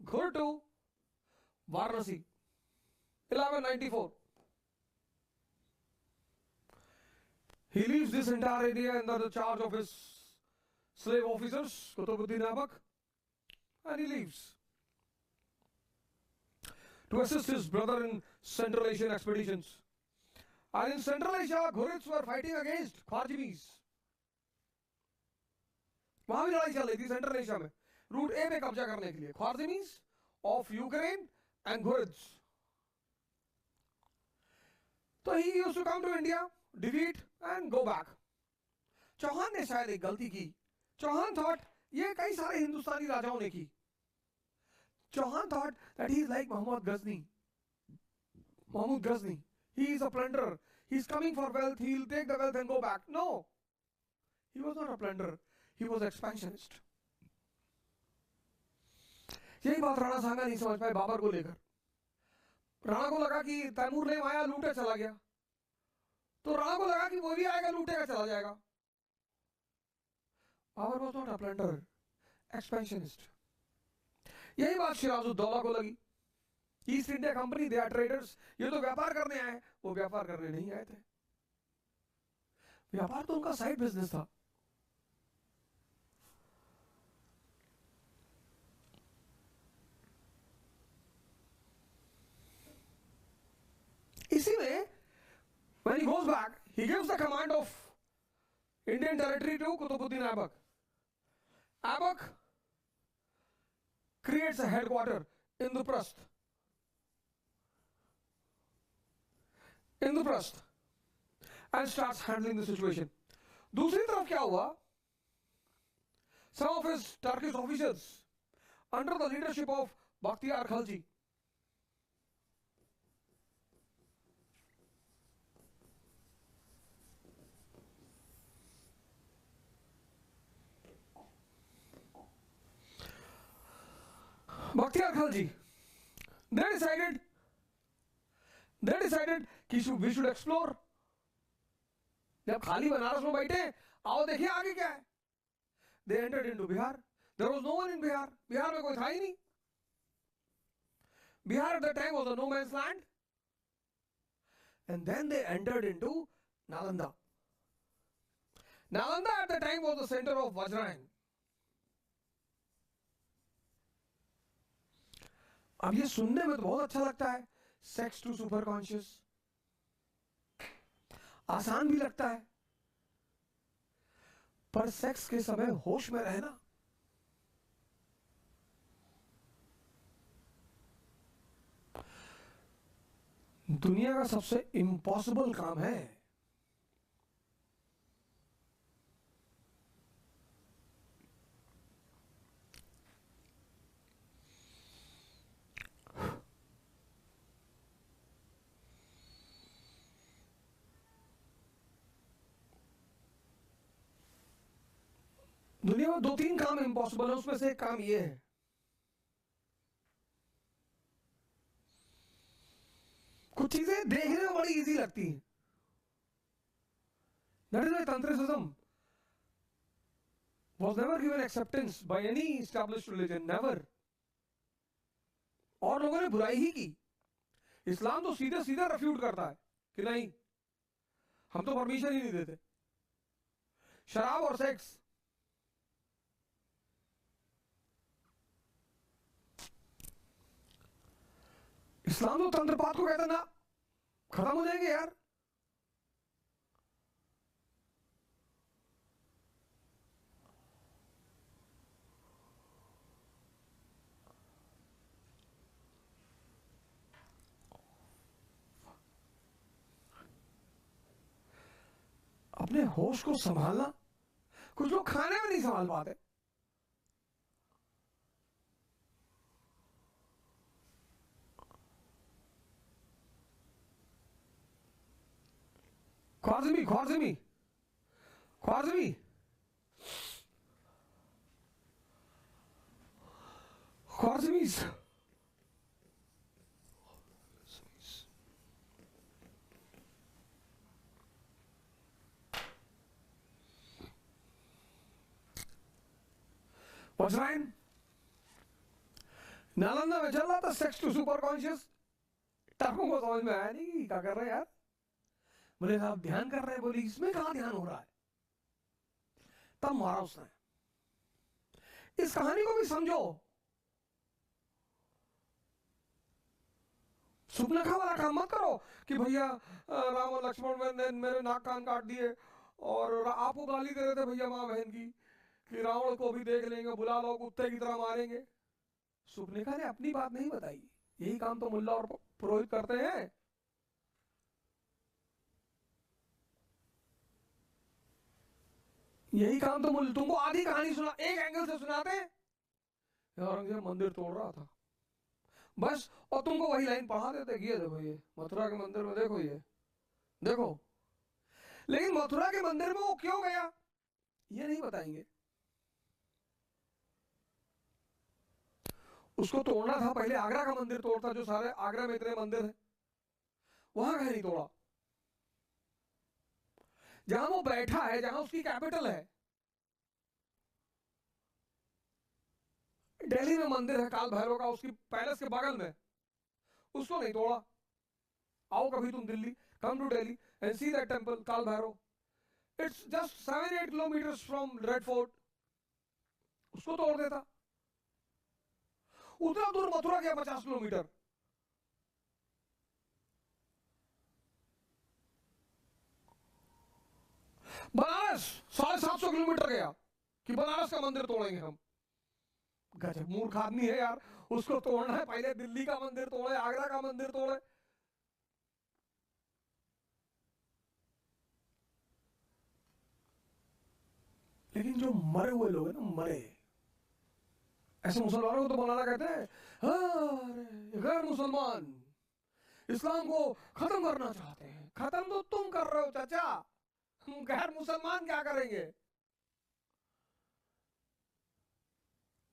Ghur to Varanasi, 1194. He leaves this entire area under the charge of his slave officers, Qutbuddin Aibak, and he leaves to assist his brother in Central Asian expeditions. And in Central Asia, Ghurids were fighting against Khwarjimis. वहां भी लड़ाई चल रही थी central Asia में, route A पे कब्जा करने के लिए, Khwarazmis of Ukraine and Ghurids. तो he used to come to India, defeat and go back. Chauhan ने शायद एक गलती की. चौहान थॉट, ये कई सारे हिंदुस्तानी राजाओं ने की. Chauhan thought that he is like Mohammad Ghazni. Mahmud Ghazni, he is a plunderer. He is coming for wealth. He will take the wealth and go back. No, he was not a plunderer. He was expansionist. यही बात राणा सांगा नहीं समझ पाए बाबर को लेकर. राणा को लगा कि तैमूर ने आया लूटे चला गया, तो राणा को लगा कि वो भी आएगा लूटेगा चला जाएगा. Babar was not a plunderer, expansionist. यही बात सिराजुद्दौला को लगी. East India Company, they are traders, ये तो व्यापार करने आए, वो व्यापार करने नहीं आए थे. व्यापार तो उनका साइड बिजनेस था. इसी में when he goes back, he gives the command of Indian territory to Qutbuddin Aibak. Aibak creates a headquarter in Indraprastha. And starts handling the situation. दूसरी तरफ क्या हुआ? Some of his Turkish officials, under the leadership of Bakhtiyar Khalji, they decided कि we should explore. जब खाली बनारस में बैठे, आओ देखिए आगे क्या है. They entered into Bihar. There was no one in Bihar. Bihar में कोई था ही नहीं. Bihar at that time was a no man's land. And then they entered into Nalanda. Nalanda at the time was the center of Vajrayana. अब ये सुनने में तो बहुत अच्छा लगता है. सेक्स टू सुपर कॉन्शियस, आसान भी लगता है, पर सेक्स के समय होश में रहना दुनिया का सबसे इम्पॉसिबल काम है. दुनिया में 2-3 काम इम्पॉसिबल है, उसमें से एक काम ये है. कुछ चीजें देखने में बड़ी इजी लगती हैं. That is why Tantricism was never given acceptance by any established religion, never. और लोगों ने बुराई ही की. इस्लाम तो सीधे सीधे रेफ्यूट करता है कि नहीं, हम तो परमिशन ही नहीं देते. शराब और सेक्स, इस्लाम तो तंत्रपात को कहता ना, खत्म हो जाएंगे यार. अपने होश को संभालना, कुछ लोग खाने में नहीं संभाल पाते. Khwarizmi. Khwarizmis. Vajrayana, नालंदा में चल रहा था sex to super conscious, term को समझ में आया नहीं कि क्या कर रहे हैं यार। बोले साहब ध्यान कर रहे हैं, बोली इसमें कहां ध्यान हो रहा है, तब मारा उसने। इस कहानी को भी समझो, सुपनखा वाला काम मत करो कि भैया राम और लक्ष्मण ने मेरे नाक कान काट दिए और आपको गाली दे रहे थे भैया माँ बहन की कि रावण को भी देख लेंगे, बुला लो कुत्ते की तरह मारेंगे। सुपनखा ने अपनी बात नहीं बताई, यही काम तो मुल्ला और पुरोहित करते हैं। यही काम तो तुमको आधी कहानी सुना, एक एंगल से सुनाते औरंगजेब मंदिर तोड़ रहा था बस, और तुमको वही लाइन पढ़ा देते कि ये देखो ये मथुरा के मंदिर में देखो ये देखो। लेकिन मथुरा के मंदिर में वो क्यों गया ये नहीं बताएंगे। उसको तोड़ना था, पहले आगरा का मंदिर तोड़ता, जो सारे आगरा में इतने मंदिर हैं वहां कहीं नहीं तोड़ा। जहां वो बैठा है, जहां उसकी कैपिटल है, दिल्ली में मंदिर है काल भैरव का, उसकी पैलेस के बगल में, उसको नहीं तोड़ा। आओ कभी तुम Delhi, come to Delhi and see that temple Kaal Bhairav, it's just 7-8 kilometers from red fort. उसको तोड़ देता। उतना दूर मथुरा गया 50 किलोमीटर। बनारस 750 किलोमीटर गया कि बनारस का मंदिर तोड़ेंगे हम। गजब मूर्ख आदमी है यार, उसको तोड़ना है पहले दिल्ली का मंदिर तोड़े, आगरा का मंदिर तोड़े। लेकिन जो मरे हुए लोग हैं ना, मरे, ऐसे मुसलमानों को तो मौलाना कहते हैं अरे गैर मुसलमान इस्लाम को खत्म करना चाहते हैं। खत्म तो तुम कर रहे हो चाचा, गैर मुसलमान क्या करेंगे?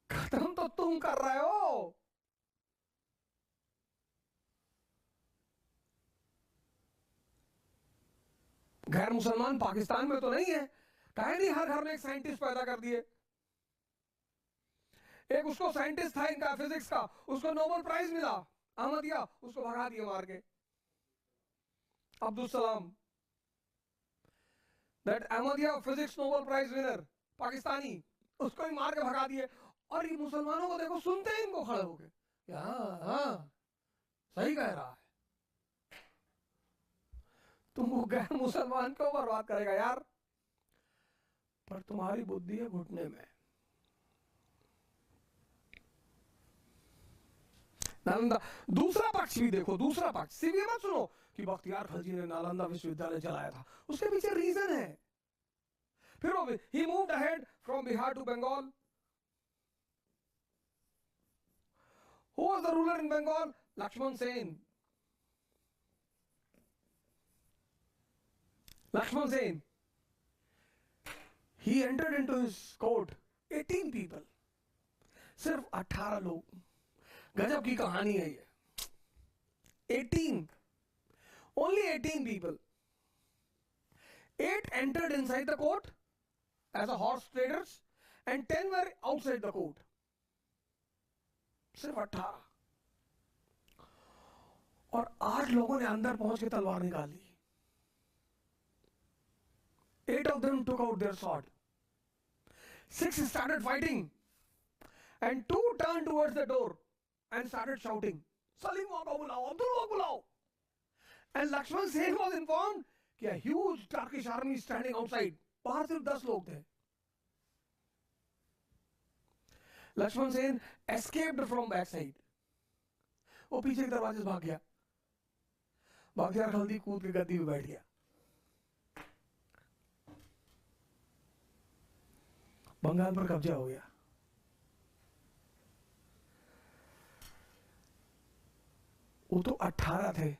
खत्म तो तुम कर रहे हो। गैर मुसलमान पाकिस्तान में तो नहीं है, कहे नहीं हर घर में एक साइंटिस्ट पैदा कर दिए। एक उसको साइंटिस्ट था इनका फिजिक्स का, उसको नोबेल प्राइज मिला, अहमदिया, उसको भगा दिया मार के। Abdul Salam, that Ahmadiyya physics Nobel prize winner Pakistani, उसको ही मार के भगा दिए। और ये मुसलमानों को देखो, सुनते हैं इनको खड़े होके, हाँ हाँ सही कह रहा है। तुमको गैर मुसलमान क्यों बर्बाद करेगा यार? पर तुम्हारी बुद्धि है घुटने में। नालंदा, दूसरा पक्ष भी देखो, दूसरा पक्ष सिर्फ ये मत सुनो कि बख्तियार खलजी ने नालंदा विश्वविद्यालय चलाया था, उसके पीछे रीजन है। फिर he moved ahead from Bihar to Bengal. Who was the ruler in Bengal? Lakshman Sen. Lakshman Sen. He entered into his court 18 people, सिर्फ 18 लोग। गजब की कहानी है ये। 18, only 18 people. 8 entered inside the court as a horse traders and 10 were outside the court. सिर्फ 18। और 8 लोगों ने अंदर पहुंच के तलवार निकाल ली। 8 of them took out their sword. 6 started fighting and 2 turned towards the door and started shouting, Salim को बुलाओ, अब्दुल को बुलाओ। And Lakshman Sen was informed कि a huge Turkish army is standing outside. बाहर सिर्फ 10 लोग थे। Lakshman Sen escaped from backside. वो पीछे के दरवाजे से भाग गया। बख्तियार खलजी कूद के गद्दी पे बैठ गया। बंगाल पर कब्जा हो गया। वो तो 18 थे,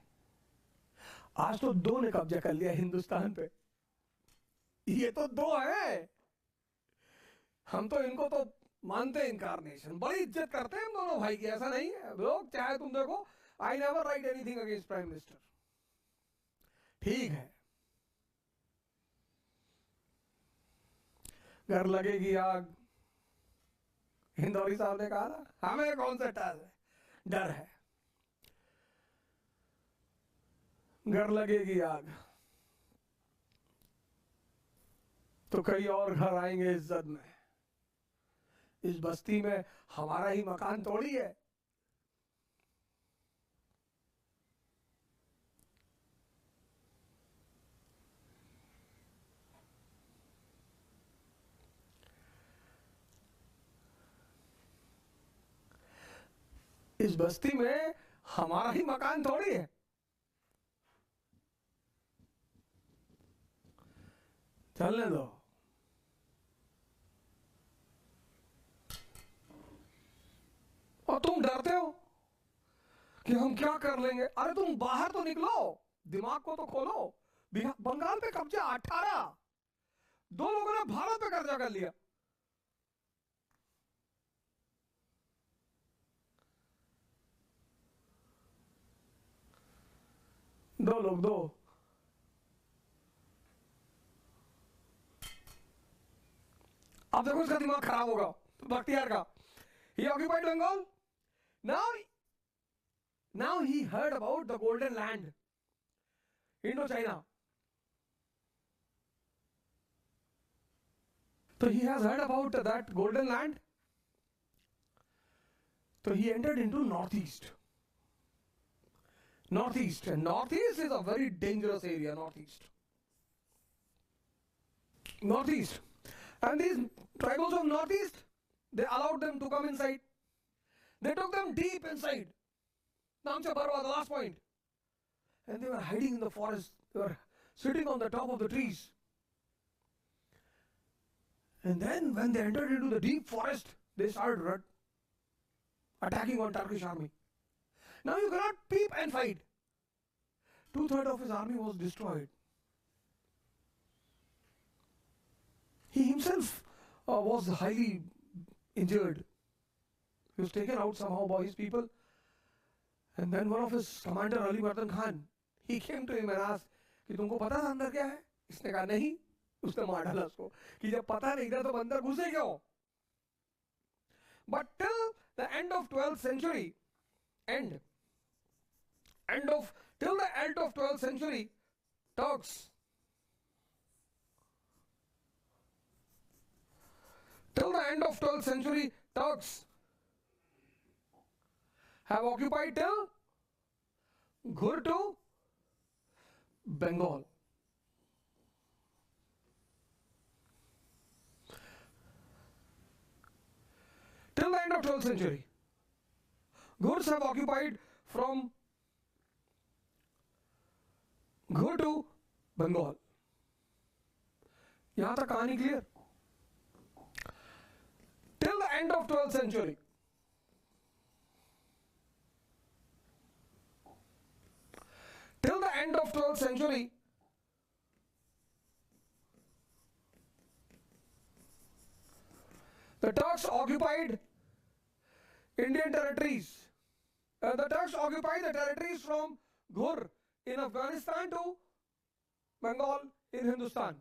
आज तो 2 ने कब्जा कर लिया हिंदुस्तान पे। ये तो 2 है। हम तो इनको तो मानते हैं इनकारनेशन, बड़ी इज्जत करते हैं हम दोनों भाई की। ऐसा नहीं है लोग, चाहे तुम देखो, I never write anything against prime minister, ठीक है। घर लगेगी आग, इंदौरी साहब ने कहा ना, हमें कौन सा डर है, घर लगेगी आग तो कई और घर आएंगे इज्जत में। इस बस्ती में हमारा ही मकान थोड़ी है। इस बस्ती में हमारा ही मकान थोड़ी है। चलने दो। और तुम डरते हो कि हम क्या कर लेंगे। अरे तुम बाहर तो निकलो, दिमाग को तो खोलो। बंगाल पे कब्जा 18, 2 लोगों ने भारत पे कब्जा कर लिया। दो अब देखो उसका दिमाग खराब होगा, बख्तियार का। He occupied Bengal. Now he heard about the golden land, Indochina. So he has heard about that golden land. So he entered into Northeast. And Northeast is a very dangerous area. Northeast. And these tribals of Northeast, they allowed them to come inside. They took them deep inside. Namcha Barwa, the last point. And they were hiding in the forest. They were sitting on the top of the trees. And then when they entered into the deep forest, they started attacking on Turkish army. Now you cannot peep and fight. 2/3 of his army was destroyed. He himself was highly injured. He was taken out somehow by his people. And then one of his commander, Ali Mardan Khan, he came to him and asked कि तुमको पता था अंदर क्या है? इसने कहा नहीं। उसने मार डाला उसको कि जब पता नहीं था तो अंदर घुसे क्यों? But till the end of 12th century, till the end of 12th century, Turks have occupied till Ghur to Bengal. Till the end of 12th century, Ghurs have occupied from Ghur to Bengal. यहाँ तक कहानी clear? Till the end of 12th century, the Turks occupied Indian territories. The Turks occupied the territories from Ghur in Afghanistan to Bengal in Hindustan.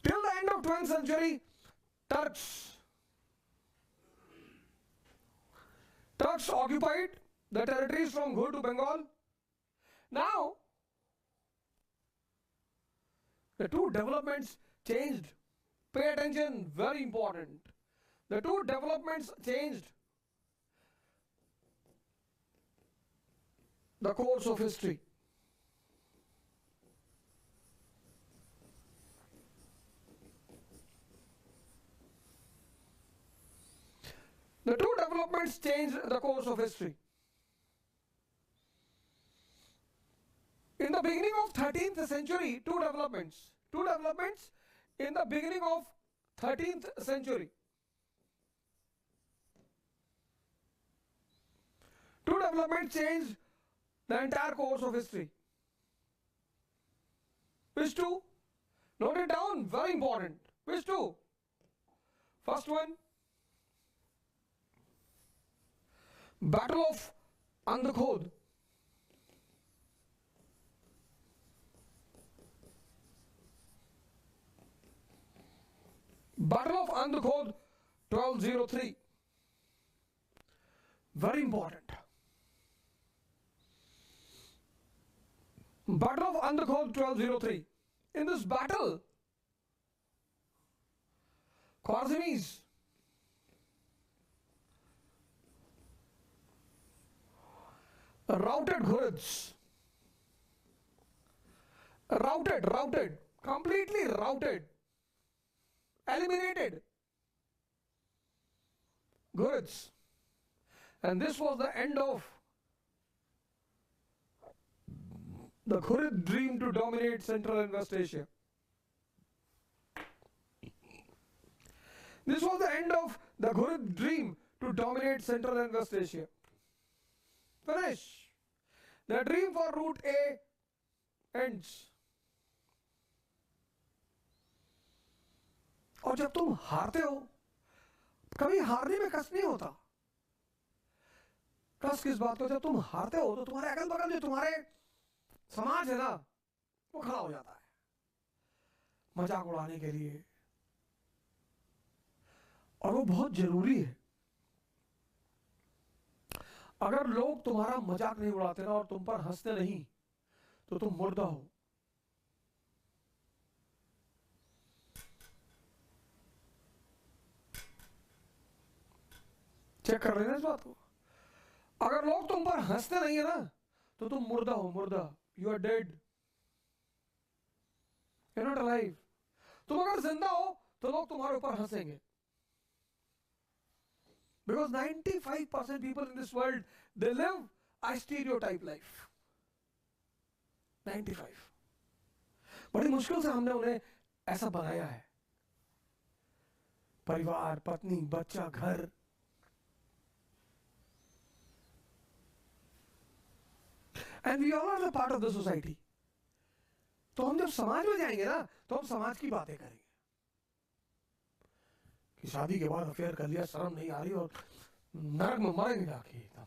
Till the end of 12th century, Turks occupied the territories from Ghur to Bengal. Now, the two developments changed. Pay attention, very important. The two developments changed the course of history. The two developments changed the course of history. In the beginning of 13th century, two developments in the beginning of 13th century. Two developments changed the entire course of history. Which two? Note it down, very important. Which two? First one, Battle of Andakhod. Battle of Andakhod, 12th 1203. Very important. Battle of Andakol 1203. In this battle, Khwarizmis routed Ghurids. Routed, completely routed, eliminated Ghurids. And this was the end of the Ghurid dream to dominate Central and West Asia. This was the end of the Ghurid dream to dominate Central and West Asia. Finish. The dream for Route A ends. और जब तुम हारते हो, कभी हारने में कष्ट नहीं होता। कष्ट किस बात को, जब तुम हारते हो तो तुम्हारे अगल बगल जो तुम्हारे समाज है ना, वो खड़ा हो जाता है मजाक उड़ाने के लिए, और वो बहुत जरूरी है। अगर लोग तुम्हारा मजाक नहीं उड़ाते ना और तुम पर हंसते नहीं, तो तुम मुर्दा हो। चेक कर लेना इस बात को। अगर लोग तुम पर हंसते नहीं है ना, तो तुम मुर्दा हो, मुर्दा। You are dead, you not alive. तुम अगर जिंदा हो तो लोग तुम्हारे ऊपर हंसेंगे। Because 95% people in this world, they live a stereotype life. 95. बड़ी मुश्किल से हमने उन्हें ऐसा बनाया है। परिवार, पत्नी, बच्चा, घर। And we all are a part of the society. तो हम जब समाज में जाएंगे ना, तो हम समाज की बातें करेंगे कि शादी के बाद अफेयर कर लिया, शर्म नहीं आ रही और नरक में मरेंगे जाके एकदम।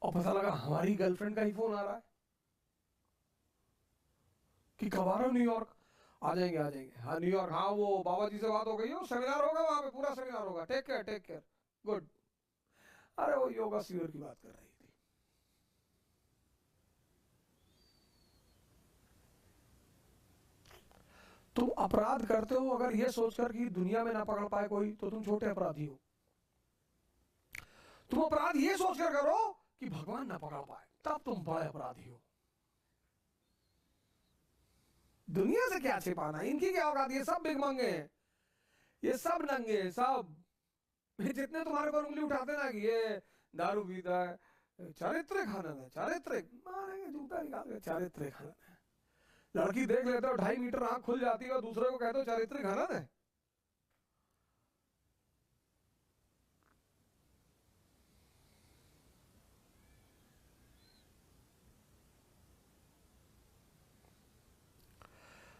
और पता लगा हमारी गर्लफ्रेंड का ही फोन आ रहा है कि कब आ रहे हो न्यूयॉर्क। आ जाएंगे आ जाएंगे। हाँ न्यूयॉर्क, हाँ वो बाबा जी से बात हो गई हो, सेमिनार होगा वहां पे, पूरा सेमिनार होगा, टेक केयर गुड। अरे वो योगा शिविर की बात कर रही थी। तुम अपराध करते हो अगर ये सोचकर कि दुनिया में ना पकड़ पाए कोई, तो तुम छोटे अपराधी हो। तुम अपराध ये सोचकर करो कि भगवान ना पकड़ पाए, तब तुम बड़े अपराधी हो। दुनिया से क्या छिपाना, इनकी क्या औकात, ये सब भिखमंगे हैं, ये सब नंगे, सब जितने तुम्हारे पर उंगली उठाते ना कि ये दारू पीता है, चारित्रिक खनन है, चारित्रिक मारेंगे, जूता निकाल के चारित्रिक खनन है। लड़की देख लेते हो 2.5 मीटर आंख खुल जाती है और दूसरे को कहते हो चारित्रिक खनन है।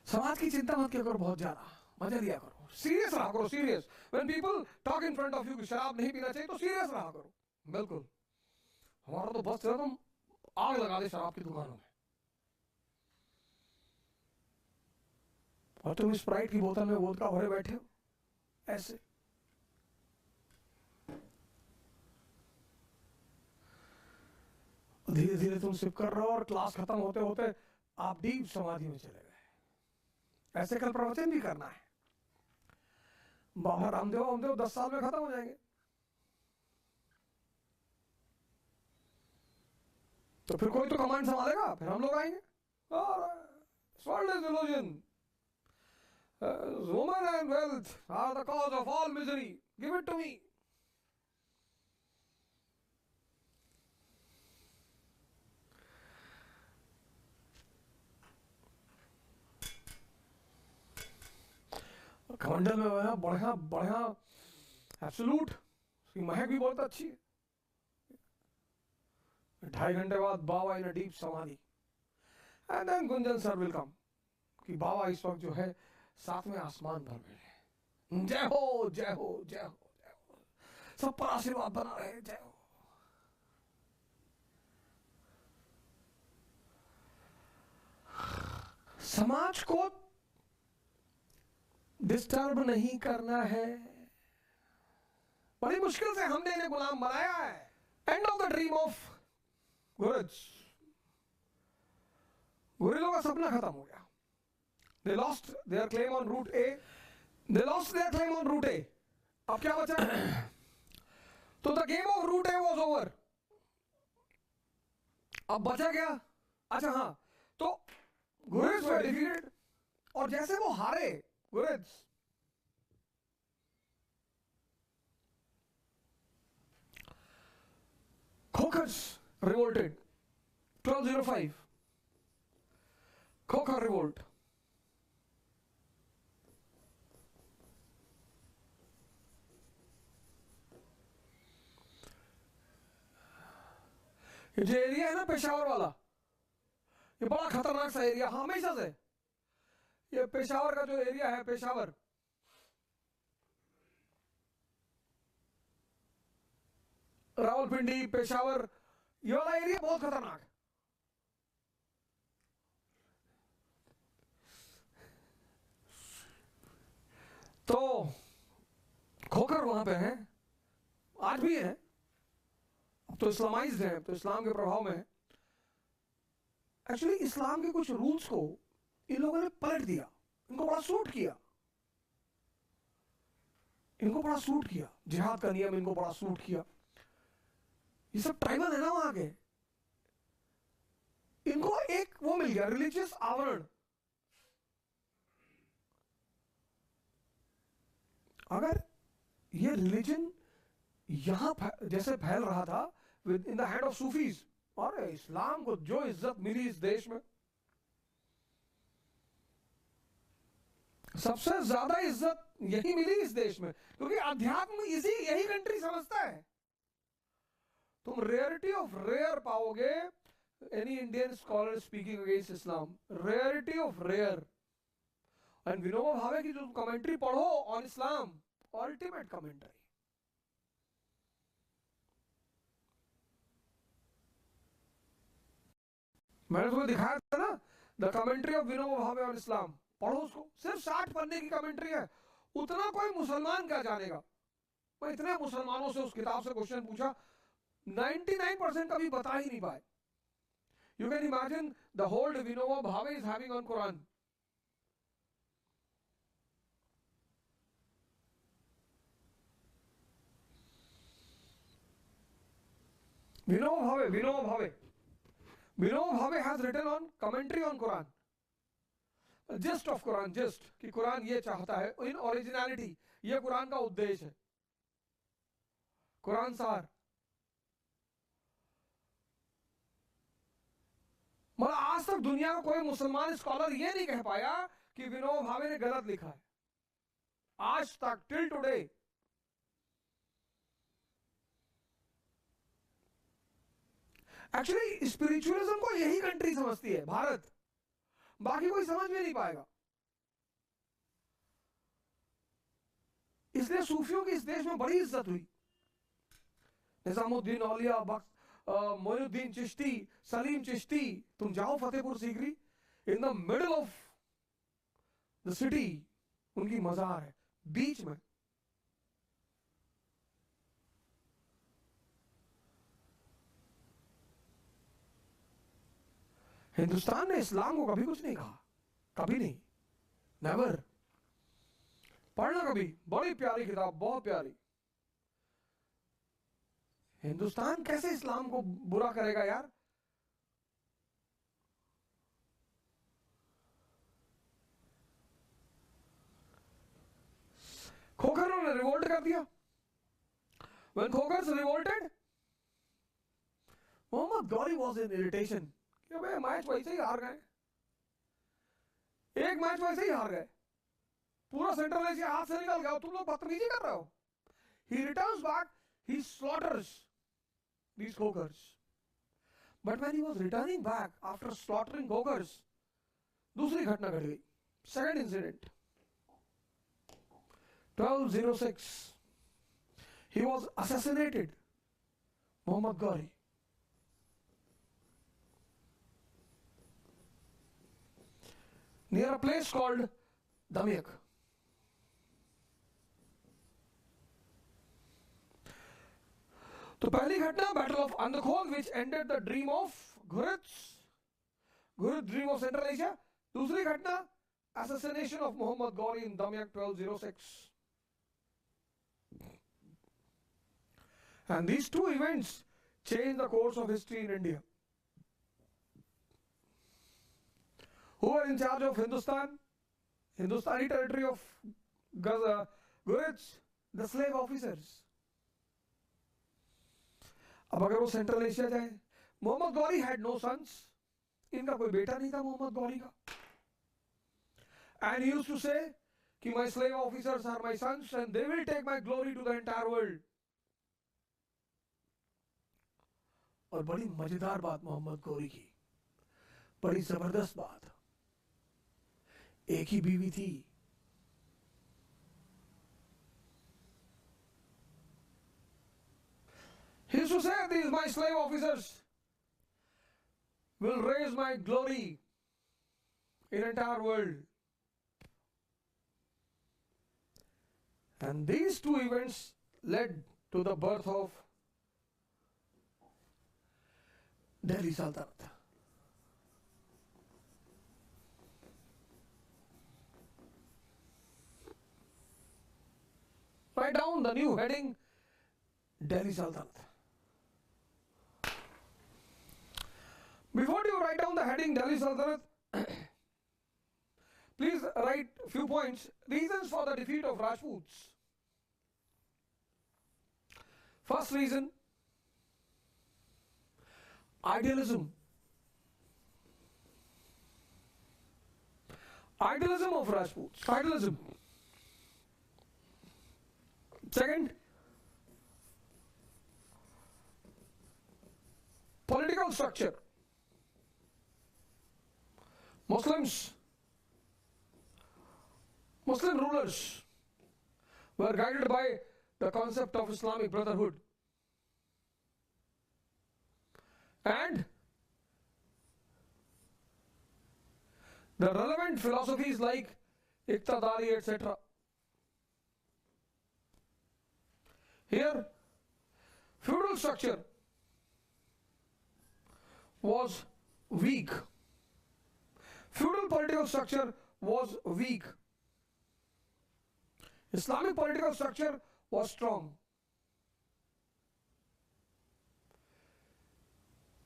समाज की चिंता मत किया करो बहुत ज्यादा, मजा लिया करो, सीरियस रहा करो, serious. When people talk in front of you कि शराब नहीं पीना चाहिए, तो सीरियस रहा करो। बिल्कुल, हमारा तो बस तुम आग लगा दे शराब की दुकानों में, और तुम स्प्राइट की बोतल में वोदका भरे बैठे हो ऐसे। धीरे धीरे तुम सिप कर रहे हो और क्लास खत्म होते होते आप डीप समाधि में चले गए। ऐसे कल प्रवचन भी करना है। बाबा रामदेव 10 साल में खत्म हो जाएंगे, तो फिर कोई तो कमांड संभालेगा, फिर हम लोग आएंगे। World is illusion, women and wealth are the cause of all misery, give it to me. कमंडल में वह बढ़िया बढ़िया एब्सोल्यूट, उसकी महक भी बहुत अच्छी है। 2.5 घंटे बाद Baba in deep samadhi, and then Gunjan sir will come कि बाबा इस वक्त जो है 7वें आसमान पर मिले। जय हो जय हो जय हो जय हो, सब पर आशीर्वाद बना रहे, जय हो। समाज को डिस्टर्ब नहीं करना है, बड़ी मुश्किल से हमने इन्हें गुलाम बनाया है. End of the dream of गुरिज. गुरिल्लों का सपना खत्म हो गया. They lost their claim on route A. They lost their claim on route A. अब क्या बचा? तो the game of route A was over. अब बचा क्या? अच्छा हाँ, तो गुरिज were defeated. और जैसे वो हारे गुरिज, खोखर्स revolted. 1205. खोखर revolt. ये जो एरिया है ना पेशावर वाला, ये बड़ा खतरनाक सा एरिया हमेशा से. ये पेशावर का जो एरिया है, पेशावर, रावलपिंडी, पेशावर, ये वाला एरिया बहुत खतरनाक है. तो खोखर वहां पे है, आज भी है. तो इस्लामाइज्ड है, तो इस्लाम के प्रभाव में है. एक्चुअली इस्लाम के कुछ रूल्स को इन लोगों ने पलट दिया. इनको बड़ा सूट किया, इनको बड़ा सूट किया. जिहाद का नियम इनको बड़ा सूट किया. ये सब ट्राइबल है ना वहां के, इनको एक वो मिल गया, रिलीजियस आवरण. अगर ये रिलीजन यहां जैसे फैल रहा था with in the hand of Sufis, और इस्लाम को जो इज्जत मिली इस देश में, सबसे ज्यादा इज्जत यही मिली इस देश में, क्योंकि अध्यात्म इसी यही कंट्री समझता है. तुम रेयरिटी ऑफ रेयर पाओगे any Indian scholar speaking against Islam, rarity of rare. And Vinoba Bhave की जो कमेंट्री पढ़ो ऑन इस्लाम, अल्टीमेट कमेंट्री. मैंने तुम्हें दिखाया था ना, the commentary of Vinoba Bhave on इस्लाम. पढ़ो उसको, सिर्फ 60 पन्ने की कमेंट्री है. उतना कोई मुसलमान क्या जानेगा. मैं इतने मुसलमानों से उस किताब से क्वेश्चन पूछा, 99% कभी बता ही नहीं पाए. You can imagine the hold Vinoba Bhave is having on Quran. Vinod Bhave has written on commentary on Quran. Gist of Quran, gist कि कुरान ये चाहता है, इन ओरिजिनलिटी, ये कुरान का उद्देश्य है. कुरान सार. मतलब आज तक दुनिया का कोई मुसलमान स्कॉलर ये नहीं कह पाया कि विनोद भावे ने गलत लिखा है. आज तक, टिल टुडे. एक्चुअली स्पिरिचुअलिज्म को यही कंट्री समझती है, भारत. बाकी कोई समझ में नहीं पाएगा. इसलिए सूफियों की इस देश में बड़ी इज्जत हुई. निजामुद्दीन औलिया, मोइनुद्दीन चिश्ती, सलीम चिश्ती. तुम जाओ Fatehpur Sikri, in the middle of the city उनकी मजार है, बीच में. हिंदुस्तान ने इस्लाम को कभी कुछ नहीं कहा, कभी नहीं, नेवर. पढ़ना कभी, बड़ी प्यारी किताब, बहुत प्यारी. हिंदुस्तान कैसे इस्लाम को बुरा करेगा यार. खोखरों ने रिवोल्ट कर दिया. When Khokars revolted, Mohammad Ghori was in irritation. कि भाई मैच वैसे ही हार गए, एक मैच वैसे ही हार गए, पूरा सेंट्रल एशिया हाथ से निकल गया, तुम लोग बदतमीजी कर रहे हो. He returns back, he slaughters these Khokars. But when he was returning back after slaughtering Khokars, दूसरी घटना घट गई. Second incident, 1206, he was assassinated. Muhammad Ghori. Near a place called Damiyak. तो पहली घटना battle of Andkhud which ended the dream of Ghurid dream of central Asia. दूसरी घटना assassination of Muhammad Ghori in Damyak 1206. And these two events changed the course of history in India. Who were in charge of Hindustan? Hindustani territory of Ghurids? The slave officers. अब अगर वो central Asia जाए, Mohammad Ghori had no sons. इनका कोई बेटा नहीं था मोहम्मद गौरी का. And he used to say कि my slave officers are my sons and they will take my glory to the entire world. और बड़ी मजेदार बात मोहम्मद गौरी की, बड़ी जबरदस्त बात, एक ही बीवी थी. He used to say these my slave officers will raise my glory in entire world. And these two events led to the birth of Delhi Sultanate. Write down the new heading, Delhi Sultanate. Before you write down the heading Delhi Sultanate, please write few points. Reasons for the defeat of Rajputs. First reason, idealism. Idealism of Rajputs. Idealism. Second, political structure. Muslim rulers were guided by the concept of Islamic brotherhood. And the relevant philosophies like Iqtidari, etc. Here, feudal structure was weak. Feudal political structure was weak. Islamic political structure was strong.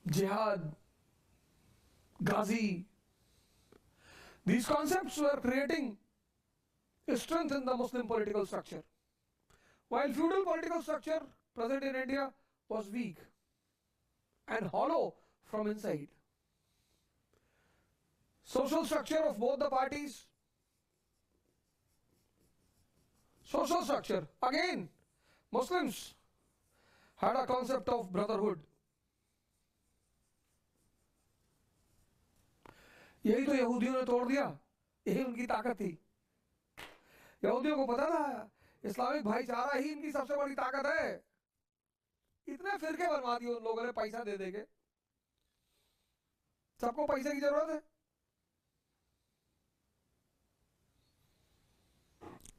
Jihad, Ghazi, these concepts were creating strength in the Muslim political structure. While feudal political structure present in India was weak and hollow from inside. Social structure of both the parties. Social structure. Again, Muslims had a concept of brotherhood. यही तो यहूदियों ने तोड़ दिया, यही उनकी ताकत थी. यहूदियों को पता था इस्लामिक भाईचारा ही इनकी सबसे बड़ी ताकत है. इतने फिरके बनवा दिए उन लोगों ने पैसा दे देके. सबको पैसे की जरूरत है,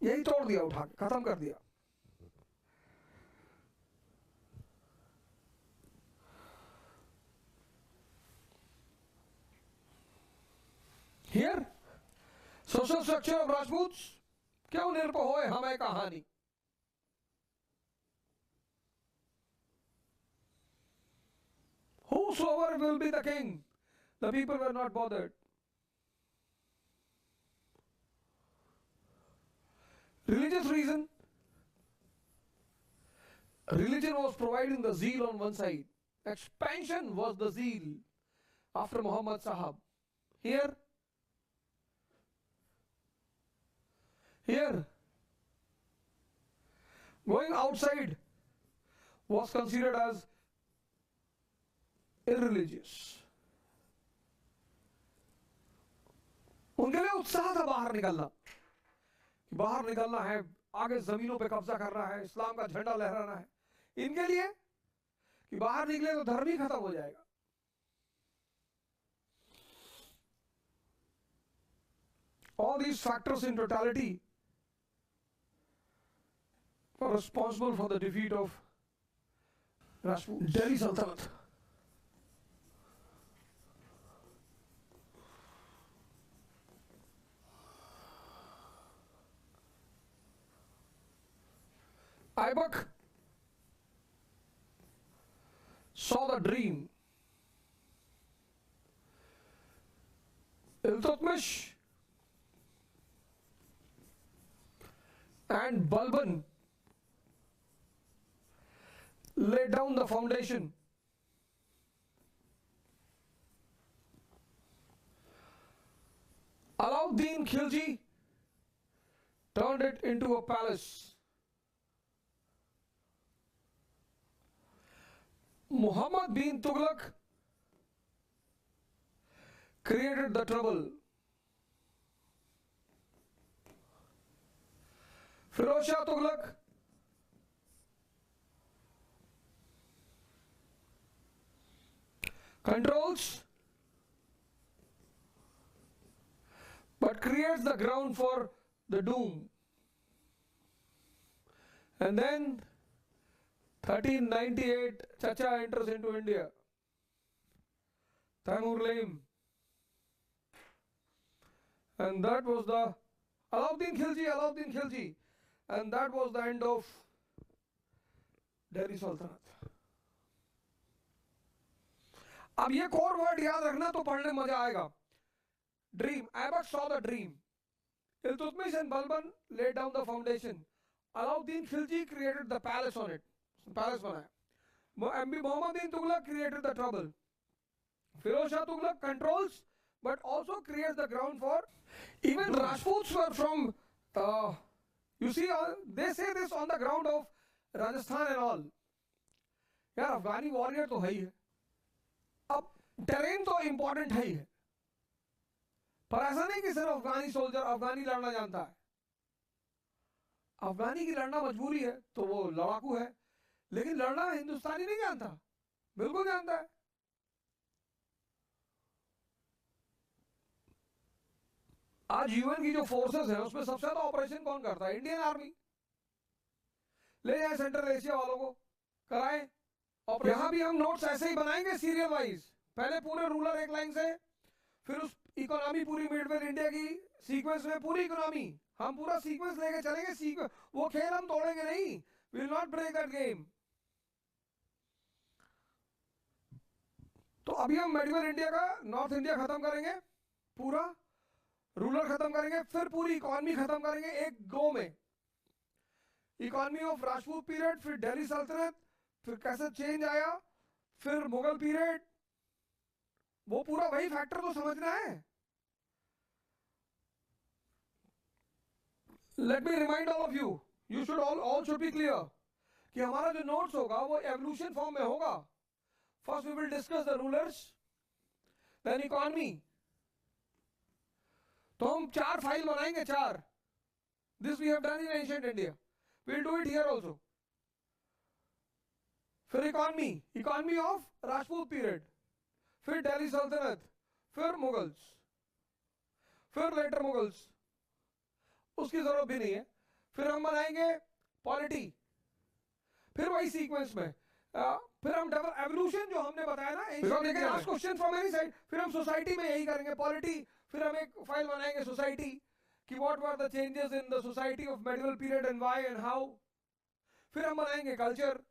यही तोड़ दिया, उठा के खत्म कर दिया. Here, social structure of Rajputs, क्यों निर्भय होए हमें कहानी. Whosoever will be the king, the people were not bothered. Religious reason, religion was providing the zeal on one side. Expansion was the zeal after Muhammad Sahab. Here, going outside was considered as irreligious. उनके लिए उत्साह था बाहर निकलना, कि बाहर निकलना है, आगे जमीनों पे कब्जा करना है, इस्लाम का झंडा लहराना है. इनके लिए कि बाहर निकले तो धर्म ही खत्म हो जाएगा. All these factors in totality were responsible for the defeat of Rajput, Delhi सल्तनत। Aibak saw the dream. Iltutmish and Balban laid down the foundation. Alauddin Khilji turned it into a palace. Muhammad bin Tughlaq created the trouble. Firoz Shah Tughlaq controls but creates the ground for the doom. And then 1398 Chacha enters into India. Taimur Laim. And that was the Alauddin Khilji. And that was the end of Delhi Sultanate. अब ये core word याद रखना तो पढ़ने में मजा आएगा. Dream. Aibak saw the dream. Iltutmish and Balban laid down the foundation. Alauddin Khilji created the palace on it. Palace बनाया. MB Muhammad bin Tughlaq created the trouble. Firoz Shah Tughlaq controls but also creates the ground for. Even Rajputs were from. You see, they say this on the ground of Rajasthan and all. यार अफगानी warrior तो है ही है. अब terrain तो important है ही है, पर ऐसा नहीं कि सिर्फ अफगानी सोल्जर अफगानी लड़ना जानता है. अफगानी की लड़ना मजबूरी है तो वो लड़ाकू है, लेकिन लड़ना हिंदुस्तानी नहीं जानता. बिल्कुल जानता है. आज यूएन की जो फोर्सेस है उसमें सबसे ज्यादा ऑपरेशन कौन करता है? Indian army. ले जाए सेंट्रल एशिया वालों को कराएं. और यहां भी हम नोट्स ऐसे ही बनाएंगे सीरियल वाइज. पहले पूरे रूलर एक लाइन से, फिर उस इकोनॉमी पूरी मिडवेल इंडिया की सीक्वेंस में पूरी इकोनॉमी हम पूरा सीक्वेंस लेके चलेंगे. वो खेल हम तोड़ेंगे नहीं. Will not break that game. तो अभी हम मिडवेल इंडिया का नॉर्थ इंडिया खत्म करेंगे, पूरा रूलर खत्म करेंगे, फिर पूरी इकोनॉमी खत्म करेंगे एक गो में. इकोनॉमी ऑफ राजपूत पीरियड, फिर दिल्ली सल्तनत, फिर कैसे चेंज आया, फिर मुगल पीरियड. वो पूरा वही फैक्टर तो समझना है. Let me remind all of you, you should all should be clear कि हमारा जो नोट्स होगा वो एवोल्यूशन फॉर्म में होगा. First we will discuss the rulers, then economy. तो हम 4 फाइल बनाएंगे, 4. This we have done in ancient India, we will do it here also. फिर इकोनॉमी ऑफ राजपूत पीरियड, फिर दिल्ली सल्तनत, फिर मुगल्स, फिर लेटर मुगल्स. उसकी जरूरत भी नहीं है. फिर हम बनाएंगे पॉलिटी, फिर वही सीक्वेंस में. फिर हम डबल एवोल्यूशन जो हमने बताया ना, क्वेश्चन फ्रॉम एनी साइड. फिर हम सोसाइटी में यही करेंगे, पॉलिटी. फिर हम एक फाइल बनाएंगे सोसाइटी कि what were the changes in the society of medieval period and why and how. फिर हम बनाएंगे कल्चर,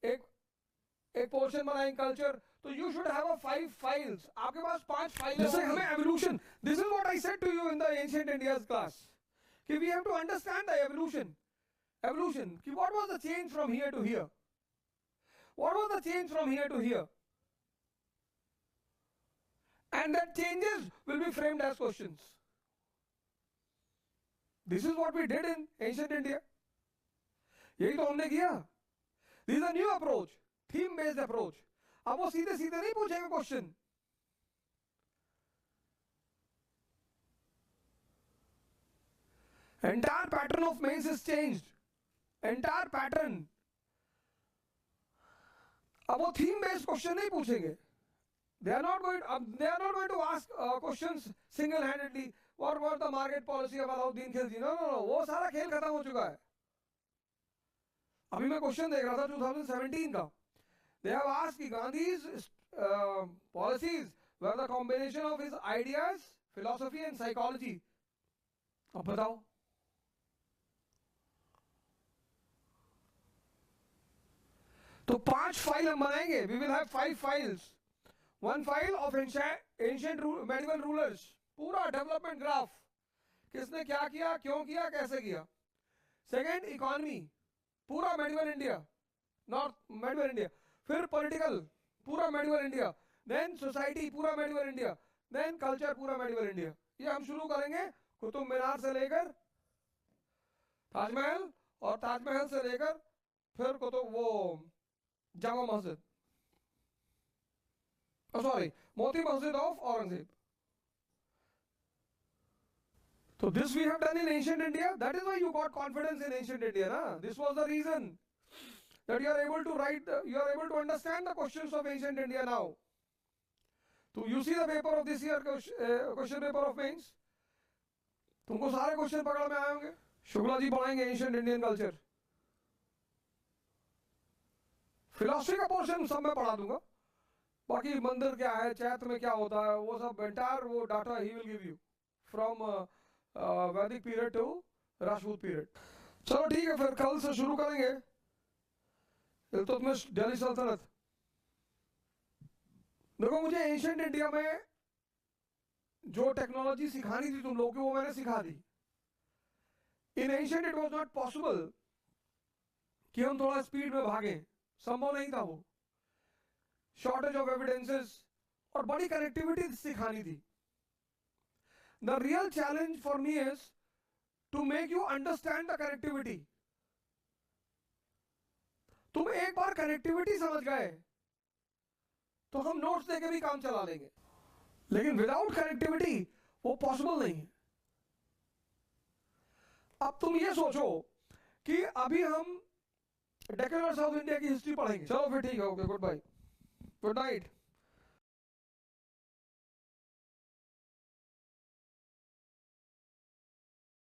एक पोर्शन बनाएंगे कल्चर. तो यू शुड हैव 5 फाइल्स. आपके पास 5 फाइल है. हमें evolution, this is what I said to you in the ancient India's class कि we have to understand the evolution कि what was the change from here to here, what was the change from here to here, and that changes will be framed as questions. This is what we did in ancient India. यही तो हमने किया. This is a new approach, theme based approach. अब वो सीधे सीधे नहीं पूछेंगे question. Entire pattern of mains is changed. Entire pattern. अब वो theme based question नहीं पूछेंगे. They are not going to ask questions single-handedly. What was the market policy of Alauddin Khilji? No. वो सारा खेल खत्म हो चुका है. अभी मैं क्वेश्चन देख रहा था 2017 का. They have asked कि Gandhi's policies were the combination of his ideas, philosophy and psychology. अब बताओ. तो 5 फाइल हम बनाएंगे. We will have 5 files. One file of ancient medieval rulers. पूरा डेवलपमेंट ग्राफ. किसने क्या किया, क्यों किया, कैसे किया. सेकेंड इकोनॉमी, पूरा medieval India, north medieval India. फिर पॉलिटिकल, पूरा मेडिवल इंडिया. देन सोसाइटी, पूरा मेडिवल इंडिया. देन कल्चर, पूरा मेडिवल इंडिया. ये हम शुरू करेंगे कुतुब मीनार से लेकर ताजमहल, और ताजमहल से लेकर फिर कुतुब वो Jama Masjid, sorry Moti Masjid of Aurangzeb. So this we have done in ancient India. That is why you got confidence in ancient India, na? This was the reason that you are able to write, you are able to understand the questions of ancient India now. So you see the paper of this year, question paper of mains. तुमको सारे question पकड़ में आए होंगे. शुक्ला जी पढ़ाएंगे ancient Indian culture. Philosophy का portion सब मैं पढ़ा दूंगा. बाकी मंदिर क्या है, चैत्र में क्या होता है, वो सब एंटायर वो data he will give you from वैदिक पीरियड टू राजपूत पीरियड. चलो ठीक है, फिर कल से शुरू करेंगे इल्तुतमिश दिल्ली सल्तनत. देखो मुझे एंशिएंट इंडिया में जो टेक्नोलॉजी सिखानी थी तुम लोगों को वो मैंने सिखा दी. In ancient it was not possible कि हम थोड़ा स्पीड में भागें. संभव नहीं था वो. शॉर्टेज ऑफ एविडेंसेस और बड़ी कनेक्टिविटी सिखानी थी. The real challenge for me is to make you understand the connectivity. तुम एक बार कनेक्टिविटी समझ गए तो हम नोट्स देके भी काम चला लेंगे, लेकिन विदाउट कनेक्टिविटी वो पॉसिबल नहीं है. अब तुम ये सोचो कि अभी हम डेक्कन और साउथ इंडिया की हिस्ट्री पढ़ेंगे. चलो फिर ठीक है, okay, good bye, good night.